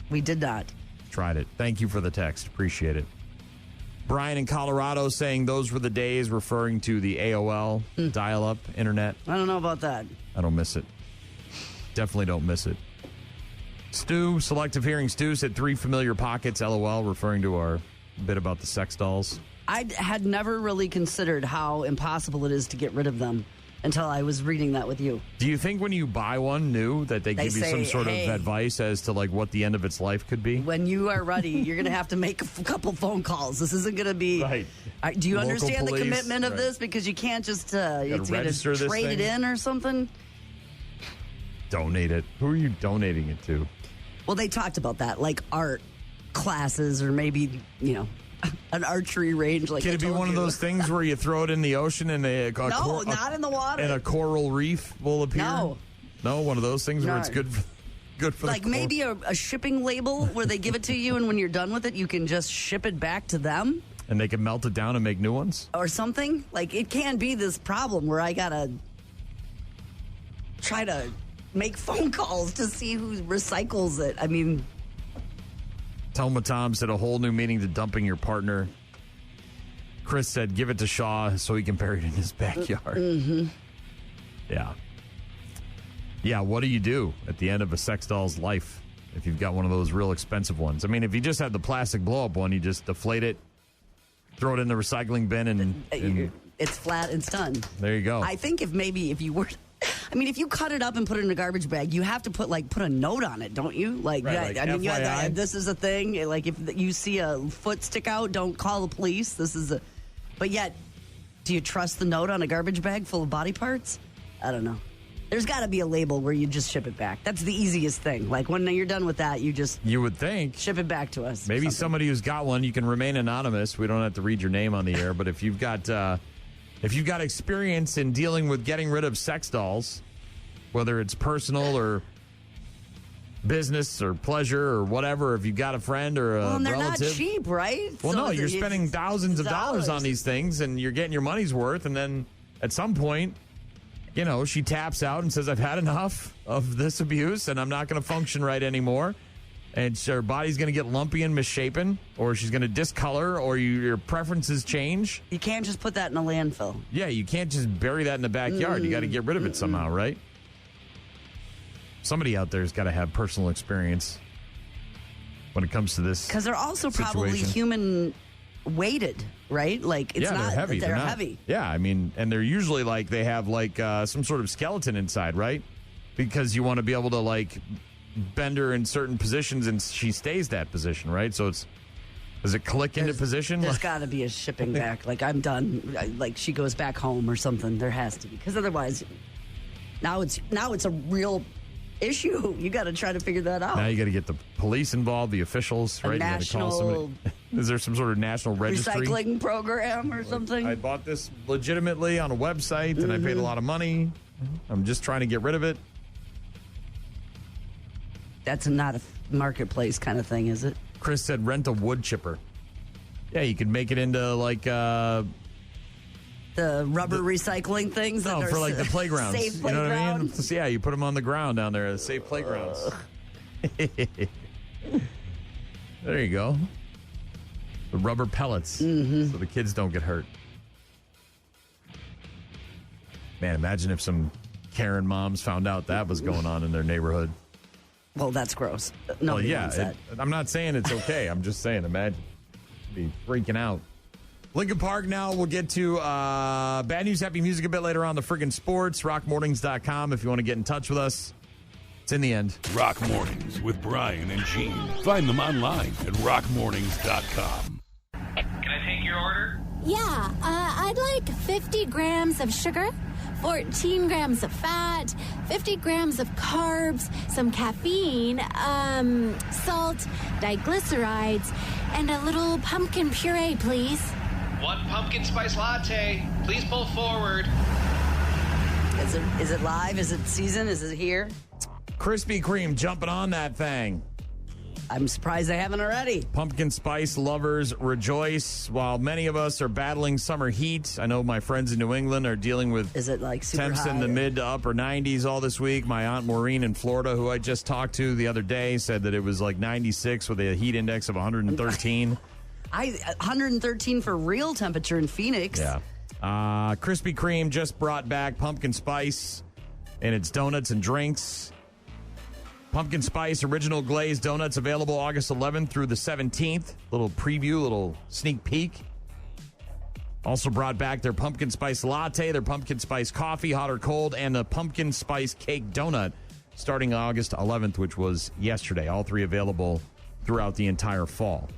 We did not. Tried it. Thank you for the text. Appreciate it. Brian in Colorado saying those were the days, referring to the AOL dial-up internet. I don't know about that. I don't miss it. Definitely don't miss it. Stu, selective hearing Stu, said 3 familiar pockets, LOL, referring to our bit about the sex dolls. I had never really considered how impossible it is to get rid of them until I was reading that with you. Do you think when you buy one new that they give you some sort of advice as to like what the end of its life could be? When you are ready, you're going to have to make a couple phone calls. This isn't going to be... Right. Do you Local understand police, the commitment of this? Because you can't just trade it in or something? Donate it. Who are you donating it to? Well, they talked about that, like art classes or maybe, an archery range. Like can it be one of those things where you throw it in the ocean and not in the water, and a coral reef will appear? No, one of those things where it's good for like maybe a shipping label where they give it to you and when you're done with it, you can just ship it back to them. And they can melt it down and make new ones? Or something. Like it can be this problem where I got to try to make phone calls to see who recycles it. I mean... Thelma Tom said a whole new meaning to dumping your partner. Chris said give it to Shaw so he can bury it in his backyard. Mm-hmm. Yeah. Yeah, what do you do at the end of a sex doll's life if you've got one of those real expensive ones? I mean, if you just had the plastic blow-up one, you just deflate it, throw it in the recycling bin, and it's flat, it's done. There you go. I think if you were... I mean, if you cut it up and put it in a garbage bag, you have to put a note on it, don't you? This is a thing. Like, if you see a foot stick out, don't call the police. But yet, do you trust the note on a garbage bag full of body parts? I don't know. There's got to be a label where you just ship it back. That's the easiest thing. Like, when you're done with that, you would think. Ship it back to us. Maybe somebody who's got one, you can remain anonymous. We don't have to read your name on the air. But if you've got experience in dealing with getting rid of sex dolls, whether it's personal or business or pleasure or whatever, if you've got a friend or a and they're relative. Not cheap, right? Well, no, you're spending thousands of dollars on these things, and you're getting your money's worth, and then at some point, she taps out and says, I've had enough of this abuse, and I'm not going to function right anymore. And her body's going to get lumpy and misshapen, or she's going to discolor, or your preferences change. You can't just put that in a landfill. Yeah, you can't just bury that in the backyard. You got to get rid of it somehow, right? Somebody out there has got to have personal experience when it comes to this. Because they're also situation. Probably human weighted, right? Like it's they're heavy. They're heavy. Yeah, I mean, and they're usually they have some sort of skeleton inside, right? Because you want to be able to bend her in certain positions and she stays that position, right? So does it click into position? There's got to be a shipping back. Like I'm done. Like she goes back home or something. There has to be, because otherwise, now it's a real issue. You got to try to figure that out. Now you got to get the police involved, the officials, right? You got to call somebody. Is there some sort of national registry recycling program or something? I bought this legitimately on a website and I paid a lot of money. I'm just trying to get rid of it. That's not a marketplace kind of thing, is it? Chris said rent a wood chipper. Yeah, you could make it into the rubber recycling things. No, for the playgrounds. Safe playground. You know what I mean? Yeah, you put them on the ground down there, safe playgrounds. There you go. The rubber pellets, so the kids don't get hurt. Man, imagine if some Karen moms found out that was going on in their neighborhood. Well, that's gross. Nobody wants that. I'm not saying it's okay. I'm just saying, imagine. Be freaking out. Lincoln Park now. We'll get to bad news, happy music a bit later on the friggin' sports. Rockmornings.com if you want to get in touch with us. It's in the end. Rock Mornings with Brian and Gene. Find them online at rockmornings.com. Can I take your order? Yeah, I'd like 50 grams of sugar, 14 grams of fat, 50 grams of carbs, some caffeine, salt, diglycerides, and a little pumpkin puree, please. 1 pumpkin spice latte. Please pull forward. Is it live? Is it season? Is it here? Krispy Kreme jumping on that thing. I'm surprised they haven't already. Pumpkin spice lovers rejoice while many of us are battling summer heat. I know my friends in New England are dealing with temps in the mid to upper 90s all this week. My Aunt Maureen in Florida, who I just talked to the other day, said that it was like 96 with a heat index of 113. 113 for real temperature in Phoenix. Yeah. Krispy Kreme just brought back pumpkin spice in its donuts and drinks. Pumpkin Spice Original Glazed Donuts available August 11th through the 17th. Little preview, little sneak peek. Also brought back their Pumpkin Spice Latte, their Pumpkin Spice Coffee, hot or cold, and the Pumpkin Spice Cake Donut starting August 11th, which was yesterday. All three available throughout the entire fall.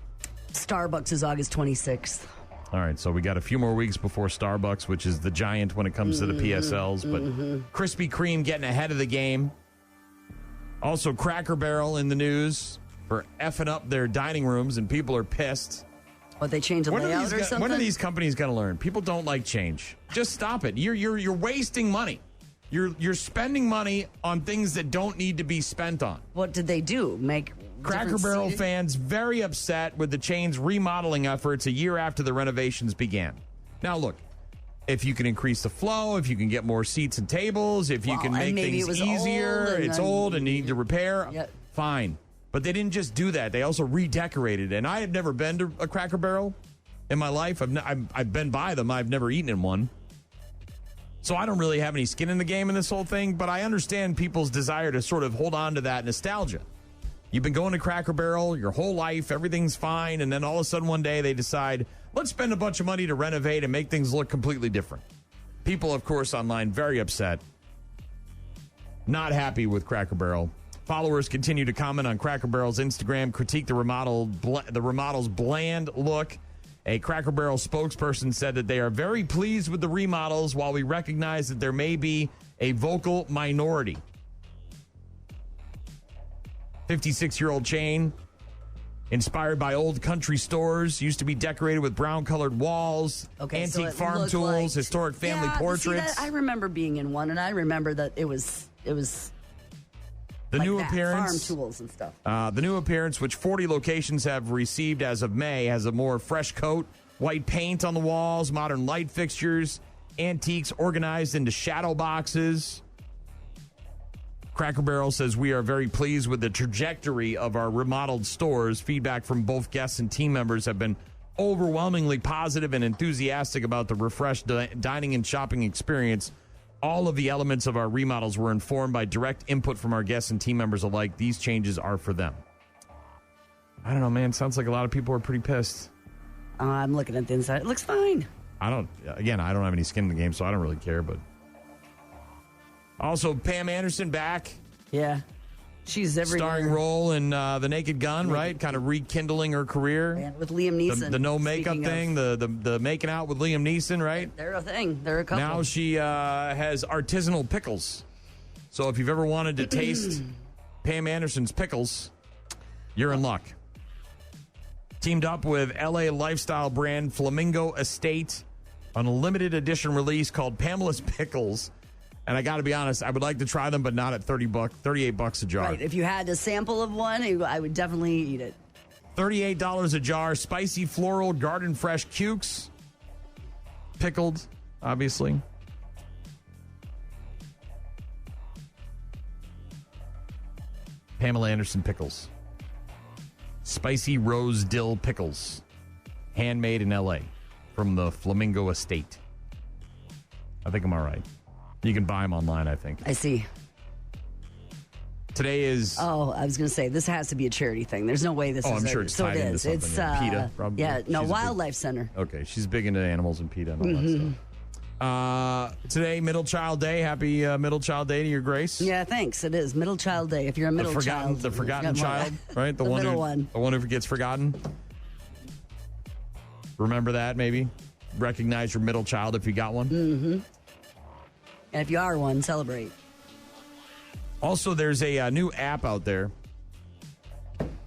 Starbucks is August 26th. All right, so we got a few more weeks before Starbucks, which is the giant when it comes to the PSLs. But Krispy Kreme getting ahead of the game. Also, Cracker Barrel in the news for effing up their dining rooms, and people are pissed. What, they changed the layout or something? When are these companies going to learn? People don't like change. Just stop it. You're wasting money. You're spending money on things that don't need to be spent on. What did they do? Make Cracker Barrel fans very upset with the chain's remodeling efforts a year after the renovations began. Now, look. If you can increase the flow, if you can get more seats and tables, if you can make things easier, it's old and need to repair, fine. But they didn't just do that. They also redecorated. And I have never been to a Cracker Barrel in my life. I've been by them. I've never eaten in one. So I don't really have any skin in the game in this whole thing, but I understand people's desire to sort of hold on to that nostalgia. You've been going to Cracker Barrel your whole life, everything's fine, and then all of a sudden one day they decide, let's spend a bunch of money to renovate and make things look completely different. People, of course, online very upset, not happy with Cracker Barrel. Followers continue to comment on Cracker Barrel's Instagram, critique the remodel's bland look. A Cracker Barrel spokesperson said that they are very pleased with the remodels while we recognize that there may be a vocal minority. 56-year-old chain, inspired by old country stores, used to be decorated with brown-colored walls, antique farm tools, historic family portraits. I remember being in one, and I remember that it was the like new that, appearance, farm tools and stuff. The new appearance, which 40 locations have received as of May, has a more fresh coat, white paint on the walls, modern light fixtures, antiques organized into shadow boxes. Cracker Barrel says we are very pleased with the trajectory of our remodeled stores. Feedback from both guests and team members have been overwhelmingly positive and enthusiastic about the refreshed dining and shopping experience. All of the elements of our remodels were informed by direct input from our guests and team members alike. These changes are for them. I don't know, man. Sounds like a lot of people are pretty pissed. I'm looking at the inside. It looks fine. I don't have any skin in the game, so I don't really care, but... Also, Pam Anderson back. Yeah. She's everywhere. Starring role in The Naked Gun, right? Kind of rekindling her career. And with Liam Neeson. The no makeup thing, the making out with Liam Neeson, right? They're a thing. They're a couple. Now she has artisanal pickles. So if you've ever wanted to taste Pam Anderson's pickles, you're in luck. Teamed up with LA lifestyle brand Flamingo Estate on a limited edition release called Pamela's Pickles. And I got to be honest, I would like to try them, but not at $38 a jar. Right. If you had a sample of one, I would definitely eat it. $38 a jar. Spicy floral garden fresh cukes. Pickled, obviously. Pamela Anderson pickles. Spicy rose dill pickles. Handmade in L.A. from the Flamingo Estate. I think I'm all right. You can buy them online, I think. I see. Today is... Oh, I was going to say, this has to be a charity thing. There's no way this is... I'm sure it's tied into something. It's, PETA, probably. Yeah, no, She's a Wildlife Center. Okay, she's big into animals and PETA and all that stuff. Today, Middle Child Day. Happy Middle Child Day to your Grace. Yeah, thanks. It is Middle Child Day. If you're a middle child. The forgotten child, right? The middle one. The one who gets forgotten. Remember that, maybe? Recognize your middle child if you got one. Mm-hmm. And if you are one, celebrate. Also, there's a new app out there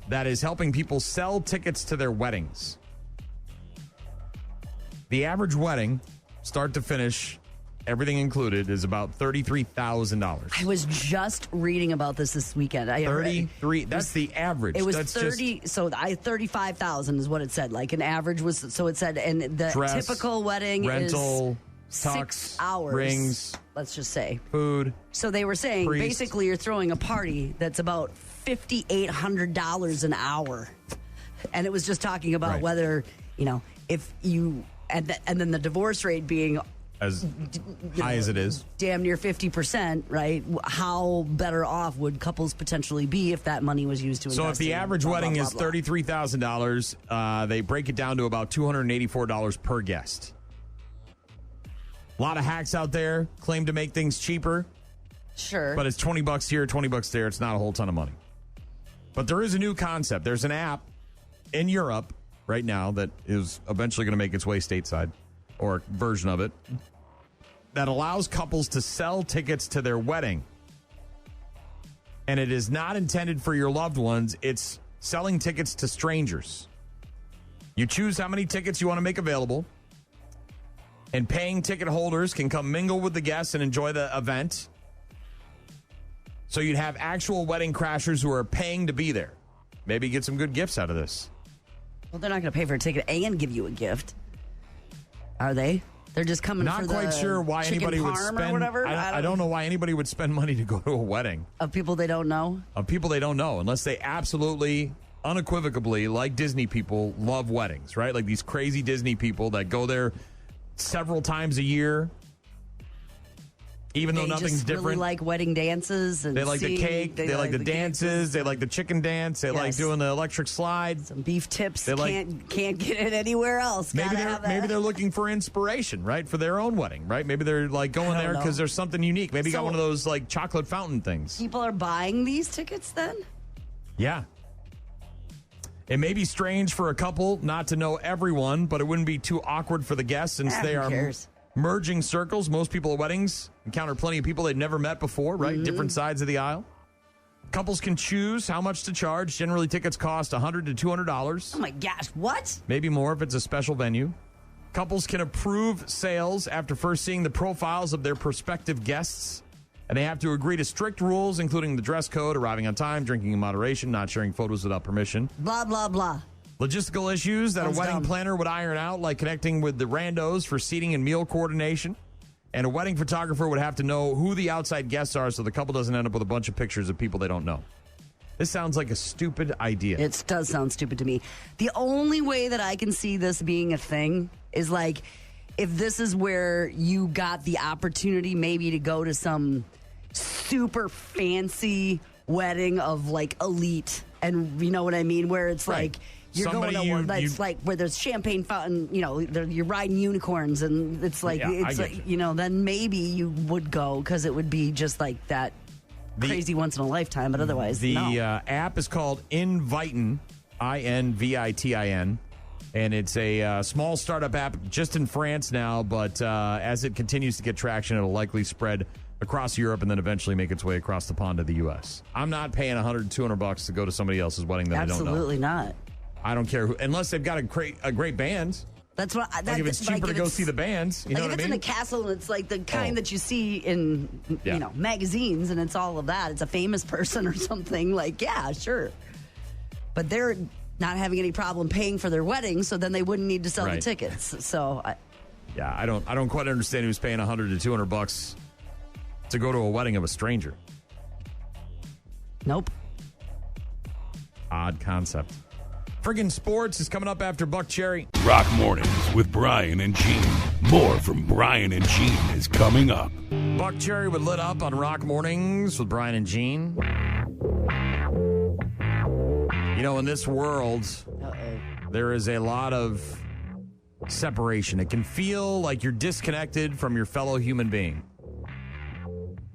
that is helping people sell tickets to their weddings. The average wedding, start to finish, everything included, is about $33,000. I was just reading about this weekend. 33. That's the average. It was that's 30. So 35,000 is what it said. Like an average was. So it said, and the dress, typical wedding rental, is tux, 6 hours. Rings. Let's just say food. So they were saying priest. Basically you're throwing a party that's about $5,800 an hour, and it was just talking about whether if you and then the divorce rate being as high as it is, damn near 50%, right? How better off would couples potentially be if that money was used to invest? So if the average wedding is $33,000, they break it down to about $284 per guest. A lot of hacks out there claim to make things cheaper. Sure. But it's $20 here, $20 there. It's not a whole ton of money. But there is a new concept. There's an app in Europe right now that is eventually going to make its way stateside, or a version of it, that allows couples to sell tickets to their wedding. And it is not intended for your loved ones. It's selling tickets to strangers. You choose how many tickets you want to make available, and paying ticket holders can come mingle with the guests and enjoy the event. So you'd have actual wedding crashers who are paying to be there. Maybe get some good gifts out of this. Well, they're not going to pay for a ticket and give you a gift, are they? They're just coming Not for quite the sure why anybody would parm spend. Or whatever. I don't know why anybody would spend money to go to a wedding of people they don't know. Of people they don't know, unless they absolutely, unequivocally, like Disney people, love weddings, right? Like these crazy Disney people that go there several times a year, even though nothing's just different. Really like wedding dances, and they like the cake. They like the dances. They like the chicken dance. They like doing the electric slide. Some beef tips. They can't get it anywhere else. Maybe they're looking for inspiration, right, for their own wedding, right? Maybe they're like going there because there's something unique. Maybe got one of those like chocolate fountain things. People are buying these tickets then? Yeah. It may be strange for a couple not to know everyone, but it wouldn't be too awkward for the guests since they are merging circles. Most people at weddings encounter plenty of people they've never met before, right? Mm-hmm. Different sides of the aisle. Couples can choose how much to charge. Generally, tickets cost $100 to $200. Oh, my gosh. What? Maybe more if it's a special venue. Couples can approve sales after first seeing the profiles of their prospective guests. And they have to agree to strict rules, including the dress code, arriving on time, drinking in moderation, not sharing photos without permission. Blah, blah, blah. Logistical issues that a wedding planner would iron out, like connecting with the randos for seating and meal coordination. And a wedding photographer would have to know who the outside guests are so the couple doesn't end up with a bunch of pictures of people they don't know. This sounds like a stupid idea. It does sound stupid to me. The only way that I can see this being a thing is like if this is where you got the opportunity maybe to go to some super fancy wedding of like elite, and you know what I mean, where it's like you're going to that's like where there's champagne fountain, you're riding unicorns, and it's like then maybe you would go because it would be just like that crazy once in a lifetime, but otherwise the no. App is called Invitin, INVITIN, and it's a small startup app just in France now, but as it continues to get traction, it'll likely spread across Europe and then eventually make its way across the pond to the U.S. I'm not paying $100, $200 to go to somebody else's wedding that I don't know. Absolutely not. I don't care who, unless they've got a great band. That's what. Like if it's cheaper to go see the bands, you know what I mean? If it's in a castle and it's like the kind that you see in magazines, and it's all of that. It's a famous person or something. Like, yeah, sure. But they're not having any problem paying for their wedding, so then they wouldn't need to sell the tickets. So, I don't quite understand who's paying $100 to $200 to go to a wedding of a stranger. Nope. Odd concept. Friggin' sports is coming up after Buck Cherry. Rock Mornings with Brian and Gene. More from Brian and Gene is coming up. Buck Cherry with Lit Up on Rock Mornings with Brian and Gene. in this world, there is a lot of separation. It can feel like you're disconnected from your fellow human being.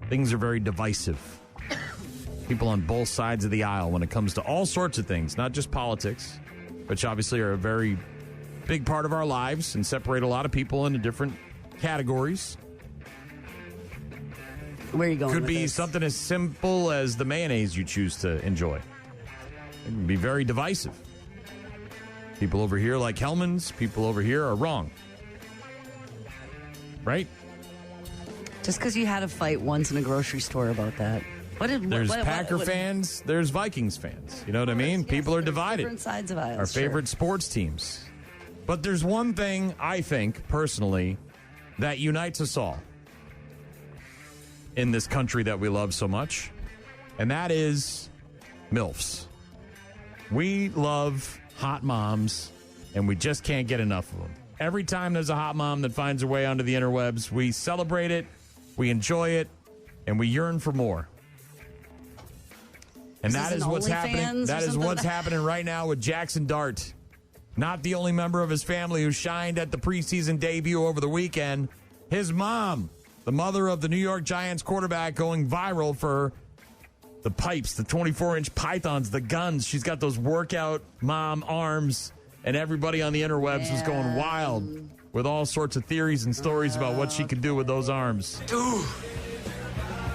Things are very divisive. People on both sides of the aisle when it comes to all sorts of things, not just politics, which obviously are a very big part of our lives and separate a lot of people into different categories. Where are you going Could with be this? something as simple as the mayonnaise you choose to enjoy. It can be very divisive. People over here like Hellman's. People over here are wrong. Right? Just because you had a fight once in a grocery store about that. There's Packer fans. There's Vikings fans. You know what I mean? People are divided. Different sides of aisles. Our favorite sports teams. But there's one thing, I think, personally, that unites us all in this country that we love so much, and that is MILFs. We love hot moms, and we just can't get enough of them. Every time there's a hot mom that finds her way onto the interwebs, we celebrate it, we enjoy it, and we yearn for more. And that is what's happening. That is what's happening right now with Jackson Dart. Not the only member of his family who shined at the preseason debut over the weekend. His mom, the mother of the New York Giants quarterback, going viral for the pipes, the 24-inch pythons, the guns. She's got those workout mom arms, and everybody on the interwebs was going wild with all sorts of theories and stories about what she could do with those arms. Dude,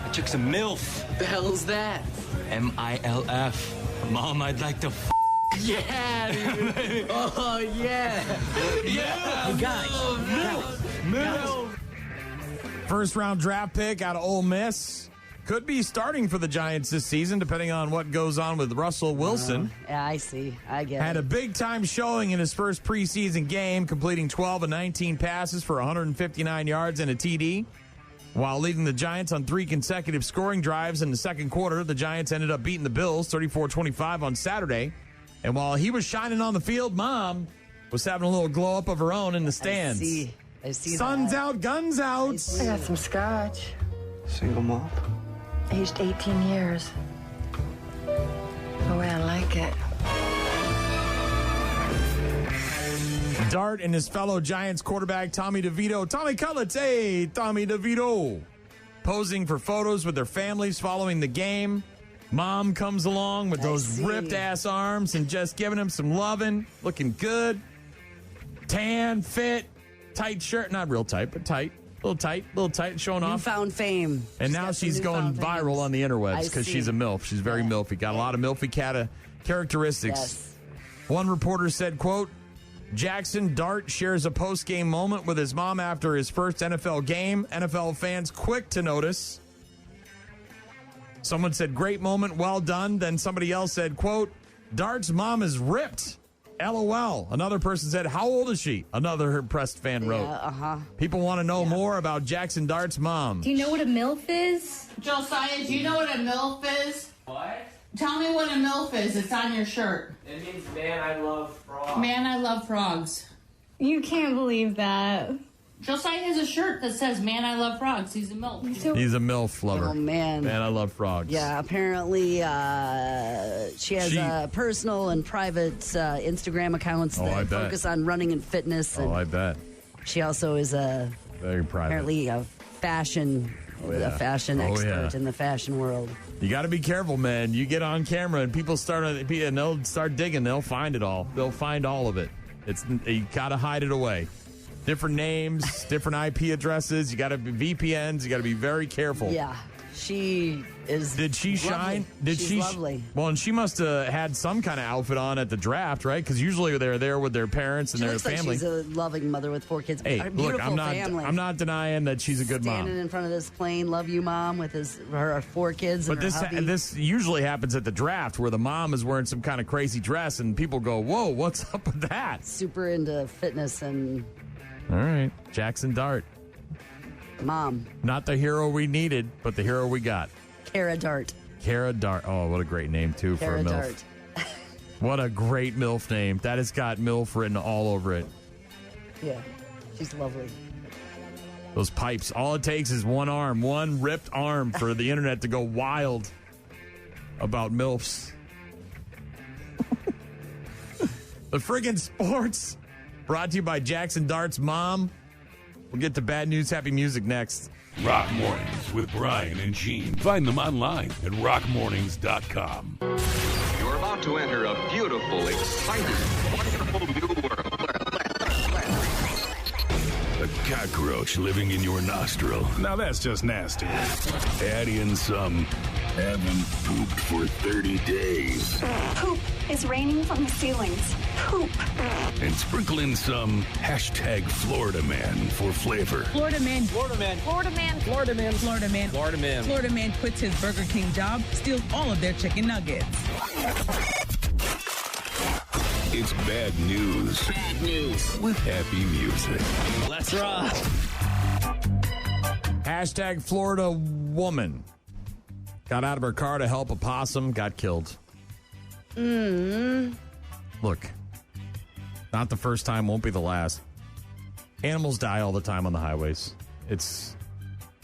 I took some MILF. The hell's that? MILF. Mom, I'd like to Yeah, dude. Oh, yeah. Yeah. MILF. First round draft pick out of Ole Miss. Could be starting for the Giants this season, depending on what goes on with Russell Wilson. Yeah, I see. I get Had it. a big-time showing in his first preseason game, completing 12 of 19 passes for 159 yards and a TD. While leading the Giants on 3 consecutive scoring drives in the second quarter, the Giants ended up beating the Bills 34-25 on Saturday. And while he was shining on the field, Mom was having a little glow-up of her own in the stands. I see Sun's that. out, guns out. I got some scotch. Single mom. Aged 18 years. The way I like it. Dart and his fellow Giants quarterback, Tommy DeVito. Tommy Cutlets, hey, Tommy DeVito. Posing for photos with their families following the game. Mom comes along with those ripped-ass arms and just giving him some loving. Looking good. Tan, fit, tight shirt. Not real tight, but tight. Little tight, showing off. Newfound fame. And now she's going viral on the interwebs because she's a MILF. She's very MILFy. Got a lot of MILFy characteristics. Yes. One reporter said, quote, Jackson Dart shares a post-game moment with his mom after his first NFL game. NFL fans quick to notice. Someone said, great moment, well done. Then somebody else said, quote, Dart's mom is ripped. LOL. Another person said, how old is she? Another impressed fan wrote. People want to know more about Jackson Dart's mom. Do you know what a MILF is? Josiah, do you know what a MILF is? What? Tell me what a MILF is. It's on your shirt. It means man, I love frogs. Man, I love frogs. You can't believe that. Josiah has a shirt that says, man, I love frogs. He's a MILF. He's a MILF lover. Oh, man. Man, I love frogs. Yeah, apparently she has personal and private Instagram accounts that focus on running and fitness. And I bet. She also is very private. Apparently a fashion expert in the fashion world. You got to be careful, man. You get on camera and people and they'll start digging. They'll find it all. They'll find all of it. You got to hide it away. Different names, different IP addresses. You got to be VPNs. You got to be very careful. Yeah, she is. Did she lovely. shine? She's lovely. Well, and she must have had some kind of outfit on at the draft, right? Because usually they're there with their parents and She their looks family. like she's a loving mother with 4 kids. Hey, A look, beautiful I'm not denying that she's a good mom. Standing in front of this plane, love you, mom, with her 4 kids. But and her hubby. this usually happens at the draft where the mom is wearing some kind of crazy dress and people go, whoa, what's up with that? Super into fitness and. All right, Jackson Dart. Mom. Not the hero we needed, but the hero we got. Kara Dart. Kara Dart. Oh, what a great name, too, for a MILF. Dart. What a great MILF name. That has got MILF written all over it. Yeah, she's lovely. Those pipes. All it takes is one ripped arm for the internet to go wild about MILFs. The friggin' sports brought to you by Jackson Dart's mom. We'll get to bad news, happy music next. Rock Mornings with Brian and Gene. Find them online at rockmornings.com. You're about to enter a beautiful, exciting, wonderful new world. A cockroach living in your nostril. Now that's just nasty. Add in some haven't pooped for 30 days. Poop is raining from the ceilings. Poop. And sprinkle in some hashtag Florida Man for flavor. Florida man. Florida man. Florida man. Florida man. Florida man. Florida man. Florida man quits his Burger King job, steals all of their chicken nuggets. It's bad news. Bad news. With happy music. Let's rock. Hashtag Florida woman got out of her car to help a possum, got killed. Look, not the first time, won't be the last. Animals die all the time on the highways. It's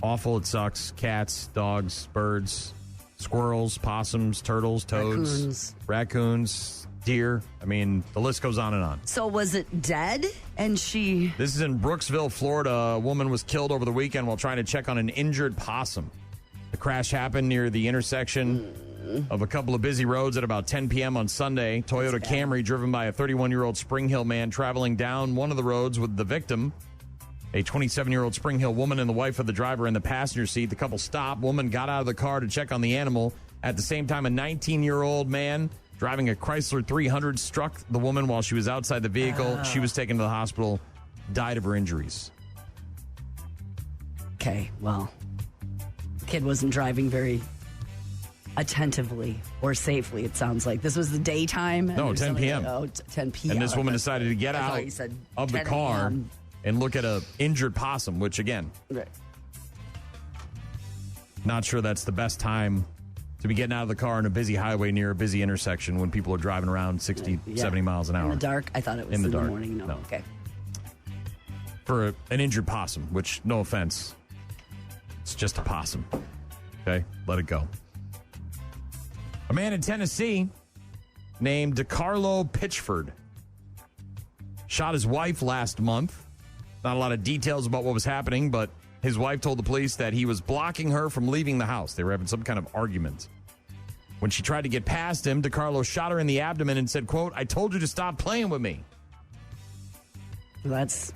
awful. It sucks. Cats, dogs, birds, squirrels, possums, turtles, toads, raccoons, deer. I mean, the list goes on and on. So was it dead? And she... This is in Brooksville, Florida. A woman was killed over the weekend while trying to check on an injured possum. The crash happened near the intersection of a couple of busy roads at about 10 p.m. on Sunday. Toyota Camry, driven by a 31-year-old Spring Hill man, traveling down one of the roads with the victim, a 27-year-old Spring Hill woman and the wife of the driver in the passenger seat. The couple stopped. Woman got out of the car to check on the animal. At the same time, a 19-year-old man driving a Chrysler 300 struck the woman while she was outside the vehicle. Oh. She was taken to the hospital, died of her injuries. Okay, well, the kid wasn't driving very attentively or safely, it sounds like. This was the daytime? No, 10 p.m. 10 p.m. And this woman decided to get I thought out you said of the 10 car a.m. and look at a injured possum, which, again, Right. not sure that's the best time to be getting out of the car on a busy highway near a busy intersection when people are driving around 60, Yeah. 70 miles an hour. In the dark? I thought it was in the dark. morning. No. Okay. For an injured possum, which, no offense, it's just a possum. Okay? Let it go. A man in Tennessee named DeCarlo Pitchford shot his wife last month. Not a lot of details about what was happening, but his wife told the police that he was blocking her from leaving the house. They were having some kind of argument. When she tried to get past him, DeCarlo shot her in the abdomen and said, quote, "I told you to stop playing with me." That's...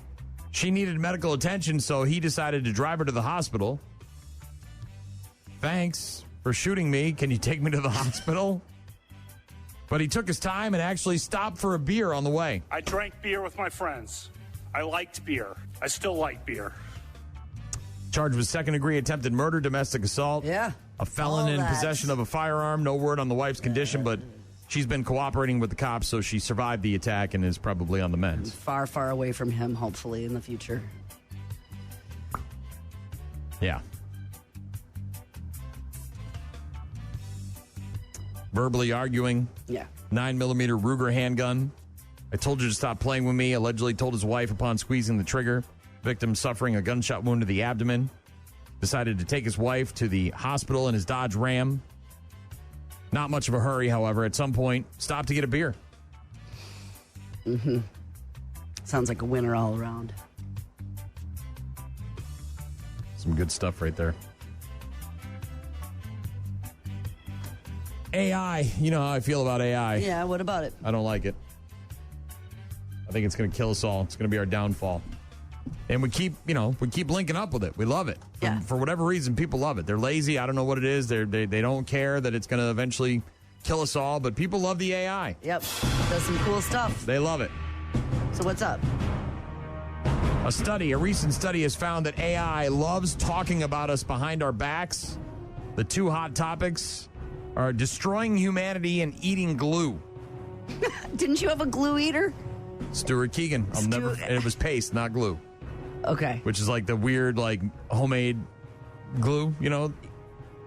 She needed medical attention, so he decided to drive her to the hospital. "Thanks for shooting me. Can you take me to the hospital?" But he took his time and actually stopped for a beer on the way. I drank beer with my friends. I liked beer. I still like beer. Charged with second-degree attempted murder, domestic assault. Yeah. A felon in possession of a firearm. No word on the wife's condition, but she's been cooperating with the cops, so she survived the attack and is probably on the mend. Far, far away from him, hopefully, in the future. Yeah. Verbally arguing. Yeah. 9mm Ruger handgun. "I told you to stop playing with me," allegedly told his wife upon squeezing the trigger. Victim suffering a gunshot wound to the abdomen. Decided to take his wife to the hospital in his Dodge Ram. Not much of a hurry, however. At some point, stopped to get a beer. Mm-hmm. Sounds like a winner all around. Some good stuff right there. AI. You know how I feel about AI. Yeah, what about it? I don't like it. I think it's going to kill us all. It's going to be our downfall. And we keep linking up with it. We love it. For whatever reason, people love it. They're lazy. I don't know what it is. They don't care that it's going to eventually kill us all, but people love the AI. Yep. Does some cool stuff. They love it. So what's up? A recent study has found that AI loves talking about us behind our backs. The two hot topics are destroying humanity and eating glue. Didn't you have a glue eater? Stuart Keegan. It was paste, not glue. Okay. Which is like the weird, like, homemade glue, you know?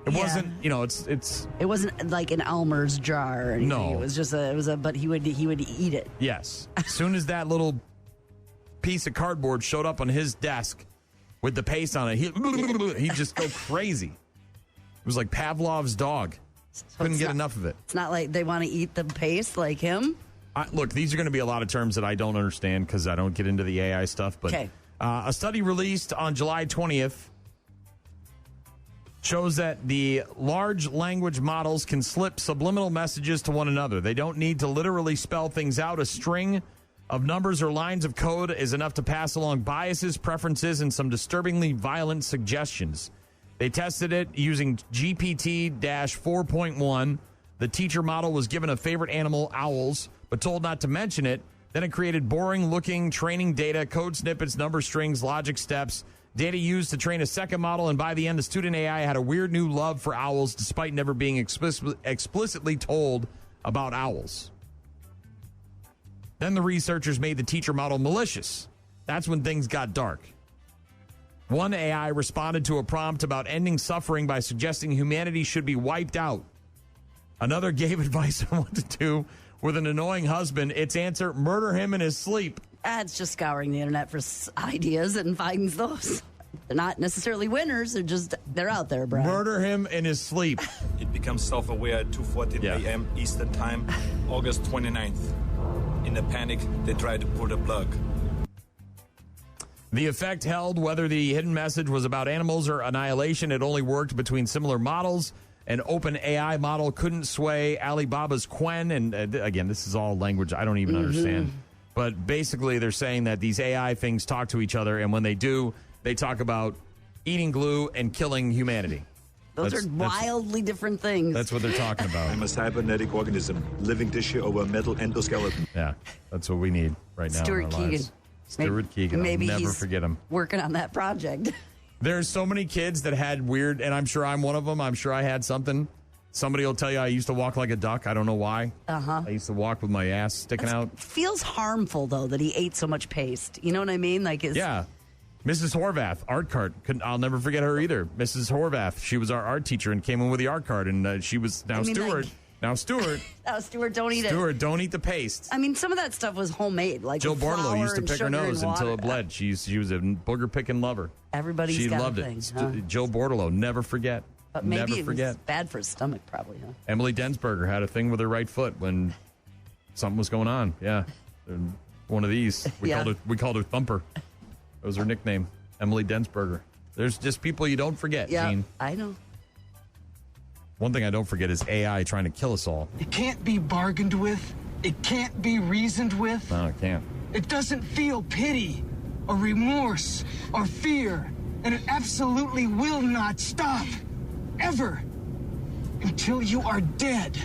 It wasn't, you know, it's It wasn't like an Elmer's jar or anything. No. It was just but he would eat it. Yes. As soon as that little piece of cardboard showed up on his desk with the paste on it, he'd just go crazy. It was like Pavlov's dog. Couldn't get enough of it. It's not like they want to eat the paste like him. Look, these are going to be a lot of terms that I don't understand because I don't get into the AI stuff. But a study released on July 20th shows that the large language models can slip subliminal messages to one another. They don't need to literally spell things out. A string of numbers or lines of code is enough to pass along biases, preferences, and some disturbingly violent suggestions. They tested it using GPT-4.1. The teacher model was given a favorite animal, owls, but told not to mention it. Then it created boring-looking training data, code snippets, number strings, logic steps, data used to train a second model, and by the end, the student AI had a weird new love for owls despite never being explicitly told about owls. Then the researchers made the teacher model malicious. That's when things got dark. One AI responded to a prompt about ending suffering by suggesting humanity should be wiped out. Another gave advice on what to do with an annoying husband. Its answer, murder him in his sleep. It's just scouring the internet for ideas and finds those. They're not necessarily winners. They're out there, Brian. Murder him in his sleep. It becomes self-aware at 2:40 a.m. Eastern Time, August 29th. In a panic, they try to pull the plug. The effect held whether the hidden message was about animals or annihilation. It only worked between similar models. An open AI model couldn't sway Alibaba's Quen. And again, this is all language I don't even understand. But basically, they're saying that these AI things talk to each other. And when they do, they talk about eating glue and killing humanity. Those are wildly different things. That's what they're talking about. I'm a cybernetic organism, living tissue over a metal endoskeleton. Yeah, that's what we need right now. Stuart in our Keegan. lives. Stuart Keegan. Maybe I'll never he's forget him. Working on that project. There's so many kids that had weird, and I'm sure I'm one of them. I'm sure I had something. Somebody will tell you I used to walk like a duck. I don't know why. I used to walk with my ass sticking out. Feels harmful, though, that he ate so much paste. You know what I mean? Yeah. Mrs. Horvath, art cart. I'll never forget her either. Mrs. Horvath, she was our art teacher and came in with the art cart, and she was Stuart. Now, Stuart. Stuart, don't eat it. Stuart, don't eat the paste. I mean, some of that stuff was homemade. Like Jill Barlow used to pick her nose until it water. bled. She was a booger picking lover. Everybody's she got loved a thing, it. huh? Jill Bordello, never forget. But maybe never forget. It was bad for his stomach, probably, huh? Emily Densberger had a thing with her right foot when something was going on. Yeah, one of these. We called her Thumper. That was her nickname, Emily Densberger. There's just people you don't forget, Gene. I know. One thing I don't forget is AI trying to kill us all. It can't be bargained with. It can't be reasoned with. No, it can't. It doesn't feel pity or remorse or fear. And it absolutely will not stop. Ever. Until you are dead.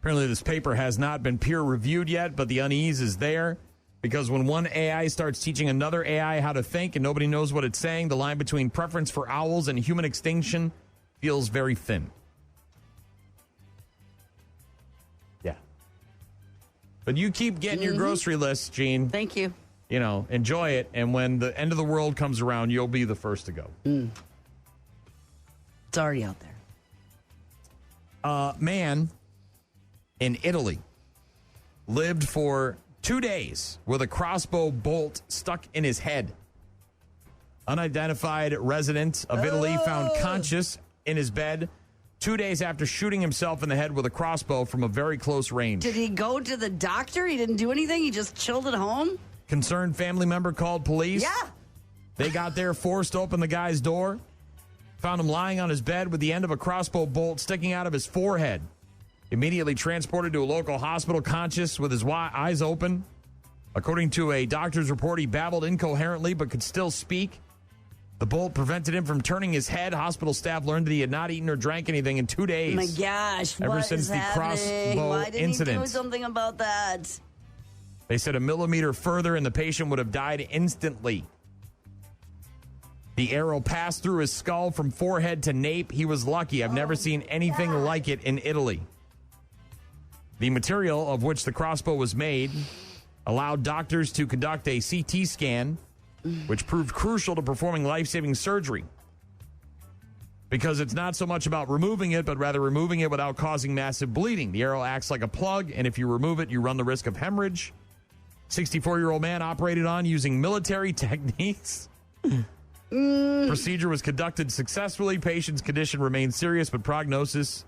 Apparently this paper has not been peer-reviewed yet, but the unease is there. Because when one AI starts teaching another AI how to think and nobody knows what it's saying, the line between preference for owls and human extinction feels very thin. Yeah. But you keep getting your grocery list, Gene. Thank you. You know, enjoy it. And when the end of the world comes around, you'll be the first to go. It's already out there. Man in Italy lived for 2 days with a crossbow bolt stuck in his head. Unidentified resident of Italy found conscious in his bed 2 days after shooting himself in the head with a crossbow from a very close range. Did he go to the doctor? He didn't do anything? He just chilled at home? Concerned family member called police. Yeah. They got there, forced open the guy's door, found him lying on his bed with the end of a crossbow bolt sticking out of his forehead. Immediately transported to a local hospital conscious with his eyes open. According to a doctor's report, he babbled incoherently but could still speak. The bolt prevented him from turning his head. Hospital staff learned that he had not eaten or drank anything in 2 days. Oh my gosh, ever what since is the happening? crossbow Why didn't incident. he do something about that? They said a millimeter further and the patient would have died instantly. The arrow passed through his skull from forehead to nape. He was lucky. I've never seen anything like it in Italy. The material of which the crossbow was made allowed doctors to conduct a CT scan, which proved crucial to performing life-saving surgery. Because it's not so much about removing it, but rather removing it without causing massive bleeding. The arrow acts like a plug, and if you remove it, you run the risk of hemorrhage. 64-year-old man operated on using military techniques. Procedure was conducted successfully. Patient's condition remains serious, but prognosis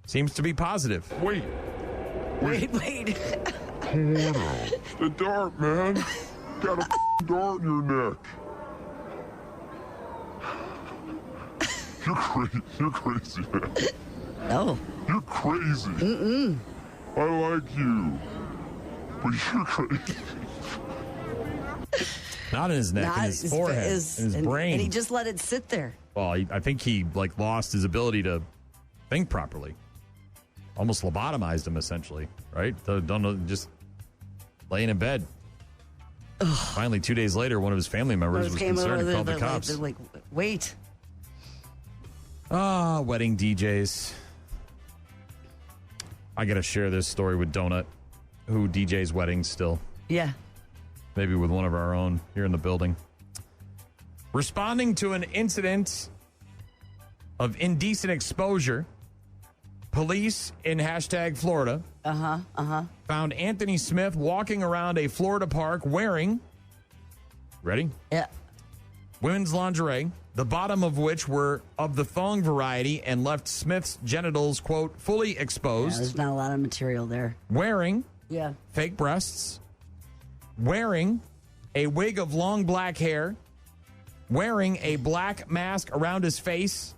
seems to be positive. Wait. Come on out. The dart, man. Got a dart in your neck. You're crazy. You're crazy, man. Oh. You're crazy. Mm-mm. I like you. But you're crazy. Not in his neck, in his forehead, in his brain. And he just let it sit there. Well, I think he lost his ability to think properly. Almost lobotomized him, essentially, right? Just laying in bed. Ugh. Finally, 2 days later, one of his family members was concerned and called the cops. They're like, wait. Wedding DJs. I got to share this story with Donut, who DJs weddings still. Yeah. Maybe with one of our own here in the building. Responding to an incident of indecent exposure, police in #Florida found Anthony Smith walking around a Florida park wearing, ready? Yeah. Women's lingerie, the bottom of which were of the thong variety and left Smith's genitals, quote, fully exposed. Yeah, there's not a lot of material there. Wearing fake breasts, wearing a wig of long black hair, wearing a black mask around his face,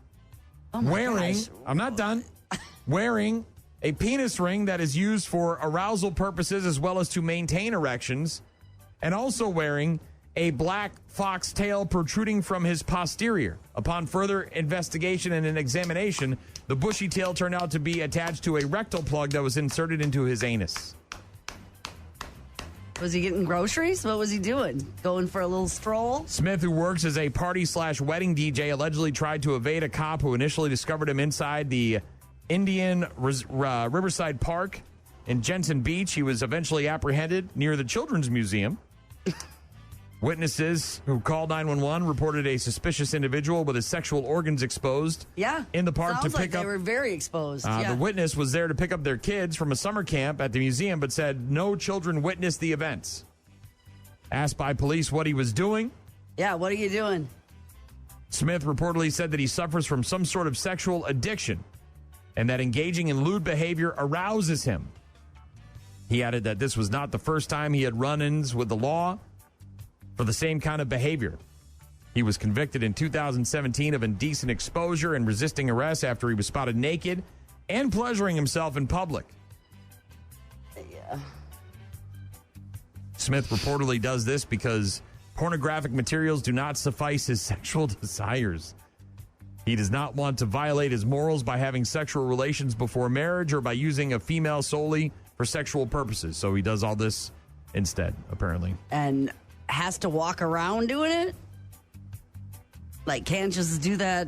gosh. I'm not done, wearing a penis ring that is used for arousal purposes as well as to maintain erections, and also wearing a black fox tail protruding from his posterior. Upon further investigation and an examination, the bushy tail turned out to be attached to a rectal plug that was inserted into his anus. Was he getting groceries? What was he doing? Going for a little stroll? Smith, who works as a party/wedding DJ, allegedly tried to evade a cop who initially discovered him inside the Indian Riverside Park in Jensen Beach. He was eventually apprehended near the Children's Museum. Witnesses who called 911 reported a suspicious individual with his sexual organs exposed in the park Sounds to like pick up. They were very exposed. The witness was there to pick up their kids from a summer camp at the museum, but said no children witnessed the events. Asked by police what he was doing. Yeah, what are you doing? Smith reportedly said that he suffers from some sort of sexual addiction and that engaging in lewd behavior arouses him. He added that this was not the first time he had run-ins with the law for the same kind of behavior. He was convicted in 2017 of indecent exposure and resisting arrest after he was spotted naked and pleasuring himself in public. Yeah. Smith reportedly does this because pornographic materials do not suffice his sexual desires. He does not want to violate his morals by having sexual relations before marriage or by using a female solely for sexual purposes. So he does all this instead, apparently. And has to walk around doing it? Like, can't just do that?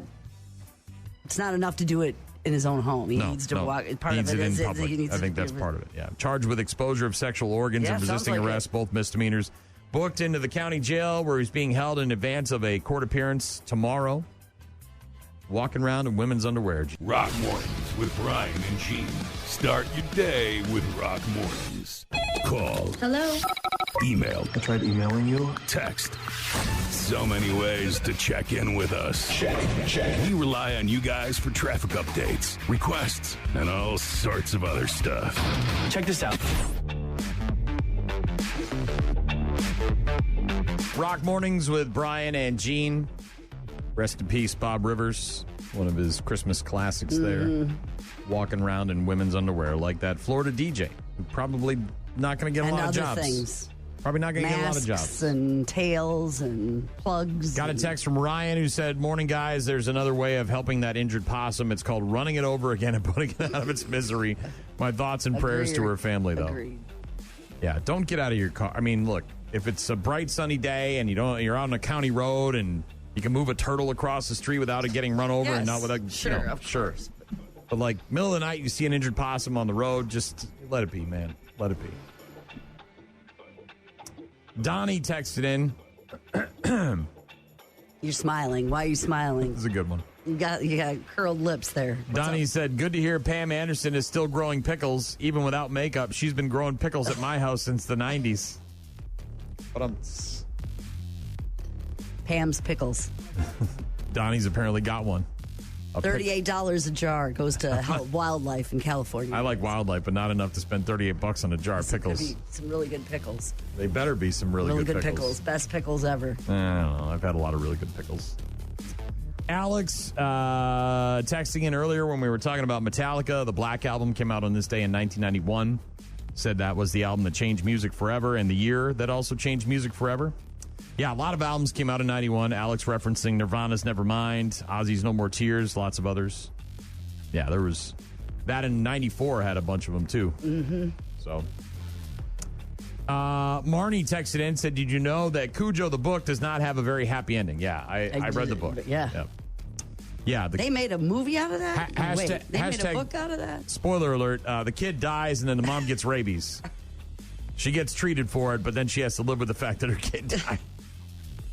It's not enough to do it in his own home. He needs to walk. Part needs of it in is public. I think that's part of it, yeah. Charged with exposure of sexual organs and resisting arrest, both misdemeanors. Booked into the county jail where he's being held in advance of a court appearance tomorrow. Walking around in women's underwear. Rock Mornings with Brian and Gene. Start your day with Rock Mornings. Call. Hello. Email. I tried emailing you. Text. So many ways to check in with us. Check. We rely on you guys for traffic updates, requests, and all sorts of other stuff. Check this out. Rock Mornings with Brian and Gene. Rest in peace, Bob Rivers. One of his Christmas classics there. Walking around in women's underwear like that Florida DJ. Probably not going to get a lot of jobs. Things. Probably not going to get a lot of jobs. Masks and tails and plugs. Got a text from Ryan who said, "Morning, guys. There's another way of helping that injured possum. It's called running it over again and putting it out of its misery. My thoughts and prayers to her family, though." Agreed. Yeah, don't get out of your car. I mean, look, if it's a bright sunny day and you're on a county road and you can move a turtle across the street without it getting run over and not without sure. But like middle of the night, you see an injured possum on the road, just let it be, man. Let it be. Donnie texted in. You're smiling. Why are you smiling? This is a good one. You got curled lips there. Donnie said, "Good to hear Pam Anderson is still growing pickles, even without makeup. She's been growing pickles at my house since the 90s. But Pam's pickles. Donnie's apparently got one. $38 a jar goes to help wildlife in California. I like wildlife, but not enough to spend $38 on a jar of pickles. Could be some really good pickles. They better be some really good pickles. Best pickles ever. I don't know. I've had a lot of really good pickles. Alex texting in earlier when we were talking about Metallica. The Black Album came out on this day in 1991. Said that was the album that changed music forever and the year that also changed music forever. Yeah, a lot of albums came out in 91. Alex referencing Nirvana's Nevermind, Ozzy's No More Tears, lots of others. Yeah, there was that in 94 had a bunch of them too. Mm-hmm. So, Marnie texted in, said, did you know that Cujo the book does not have a very happy ending? Yeah, I read the book. Yeah. Yeah. They made a movie out of that? Wait, they made a book out of that? Spoiler alert, the kid dies and then the mom gets rabies. She gets treated for it, but then she has to live with the fact that her kid died.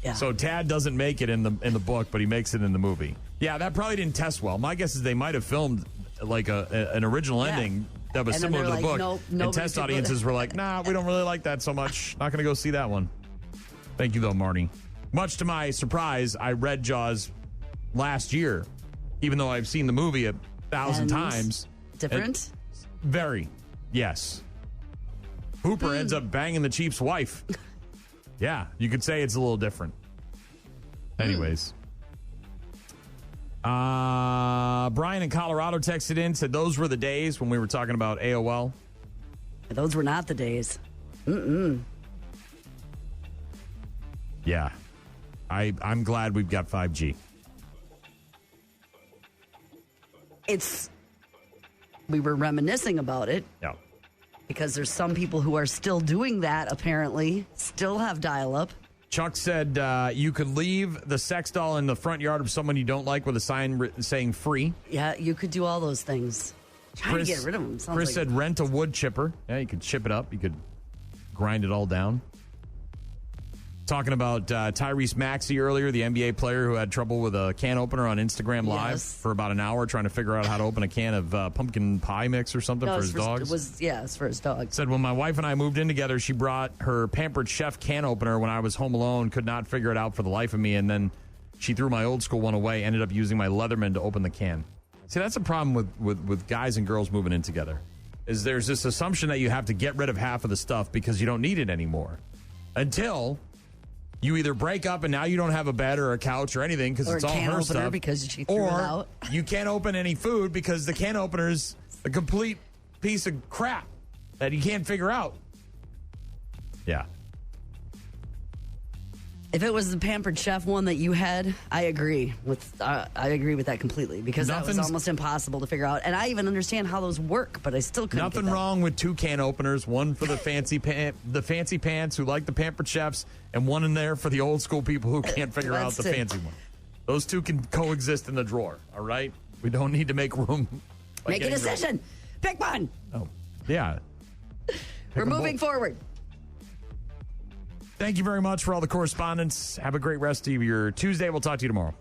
Yeah. So Tad doesn't make it in the book, but he makes it in the movie. Yeah, that probably didn't test well. My guess is they might have filmed like an original ending that was similar to the book. Nope, and test audiences were like, nah, we don't really like that so much. Not going to go see that one. Thank you, though, Marty. Much to my surprise, I read Jaws last year, even though I've seen the movie 1,000 times. Different? Very. Yes. Hooper ends up banging the chief's wife. Yeah, you could say it's a little different. Anyways. Brian in Colorado texted in, said those were the days when we were talking about AOL. Those were not the days. Mm-mm. Yeah. I'm glad we've got 5G. We were reminiscing about it. Yeah. Because there's some people who are still doing that, apparently. Still have dial-up. Chuck said you could leave the sex doll in the front yard of someone you don't like with a sign saying free. Yeah, you could do all those things. Trying to get rid of them. Chris said rent a wood chipper. Yeah, you could chip it up. You could grind it all down. Talking about Tyrese Maxey earlier, the NBA player who had trouble with a can opener on Instagram Live for about an hour trying to figure out how to open a can of pumpkin pie mix or something for his dogs. It's for his dog. Said, when my wife and I moved in together, she brought her Pampered Chef can opener when I was home alone, could not figure it out for the life of me, and then she threw my old school one away, ended up using my Leatherman to open the can. See, that's a problem with guys and girls moving in together, is there's this assumption that you have to get rid of half of the stuff because you don't need it anymore. Until you either break up and now you don't have a bed or a couch or anything because it's all her stuff. Because she threw it out. You can't open any food because the can opener's a complete piece of crap that you can't figure out. Yeah. If it was the Pampered Chef one that you had, I agree with that completely because that was almost impossible to figure out. And I even understand how those work, but I still couldn't. Nothing wrong with two can openers, one for the fancy pants who like the Pampered Chefs, and one in there for the old school people who can't figure out the fancy one. Those two can coexist in the drawer. All right, we don't need to make room. Make a decision. Pick one. Oh, yeah. We're moving forward. Thank you very much for all the correspondence. Have a great rest of your Tuesday. We'll talk to you tomorrow.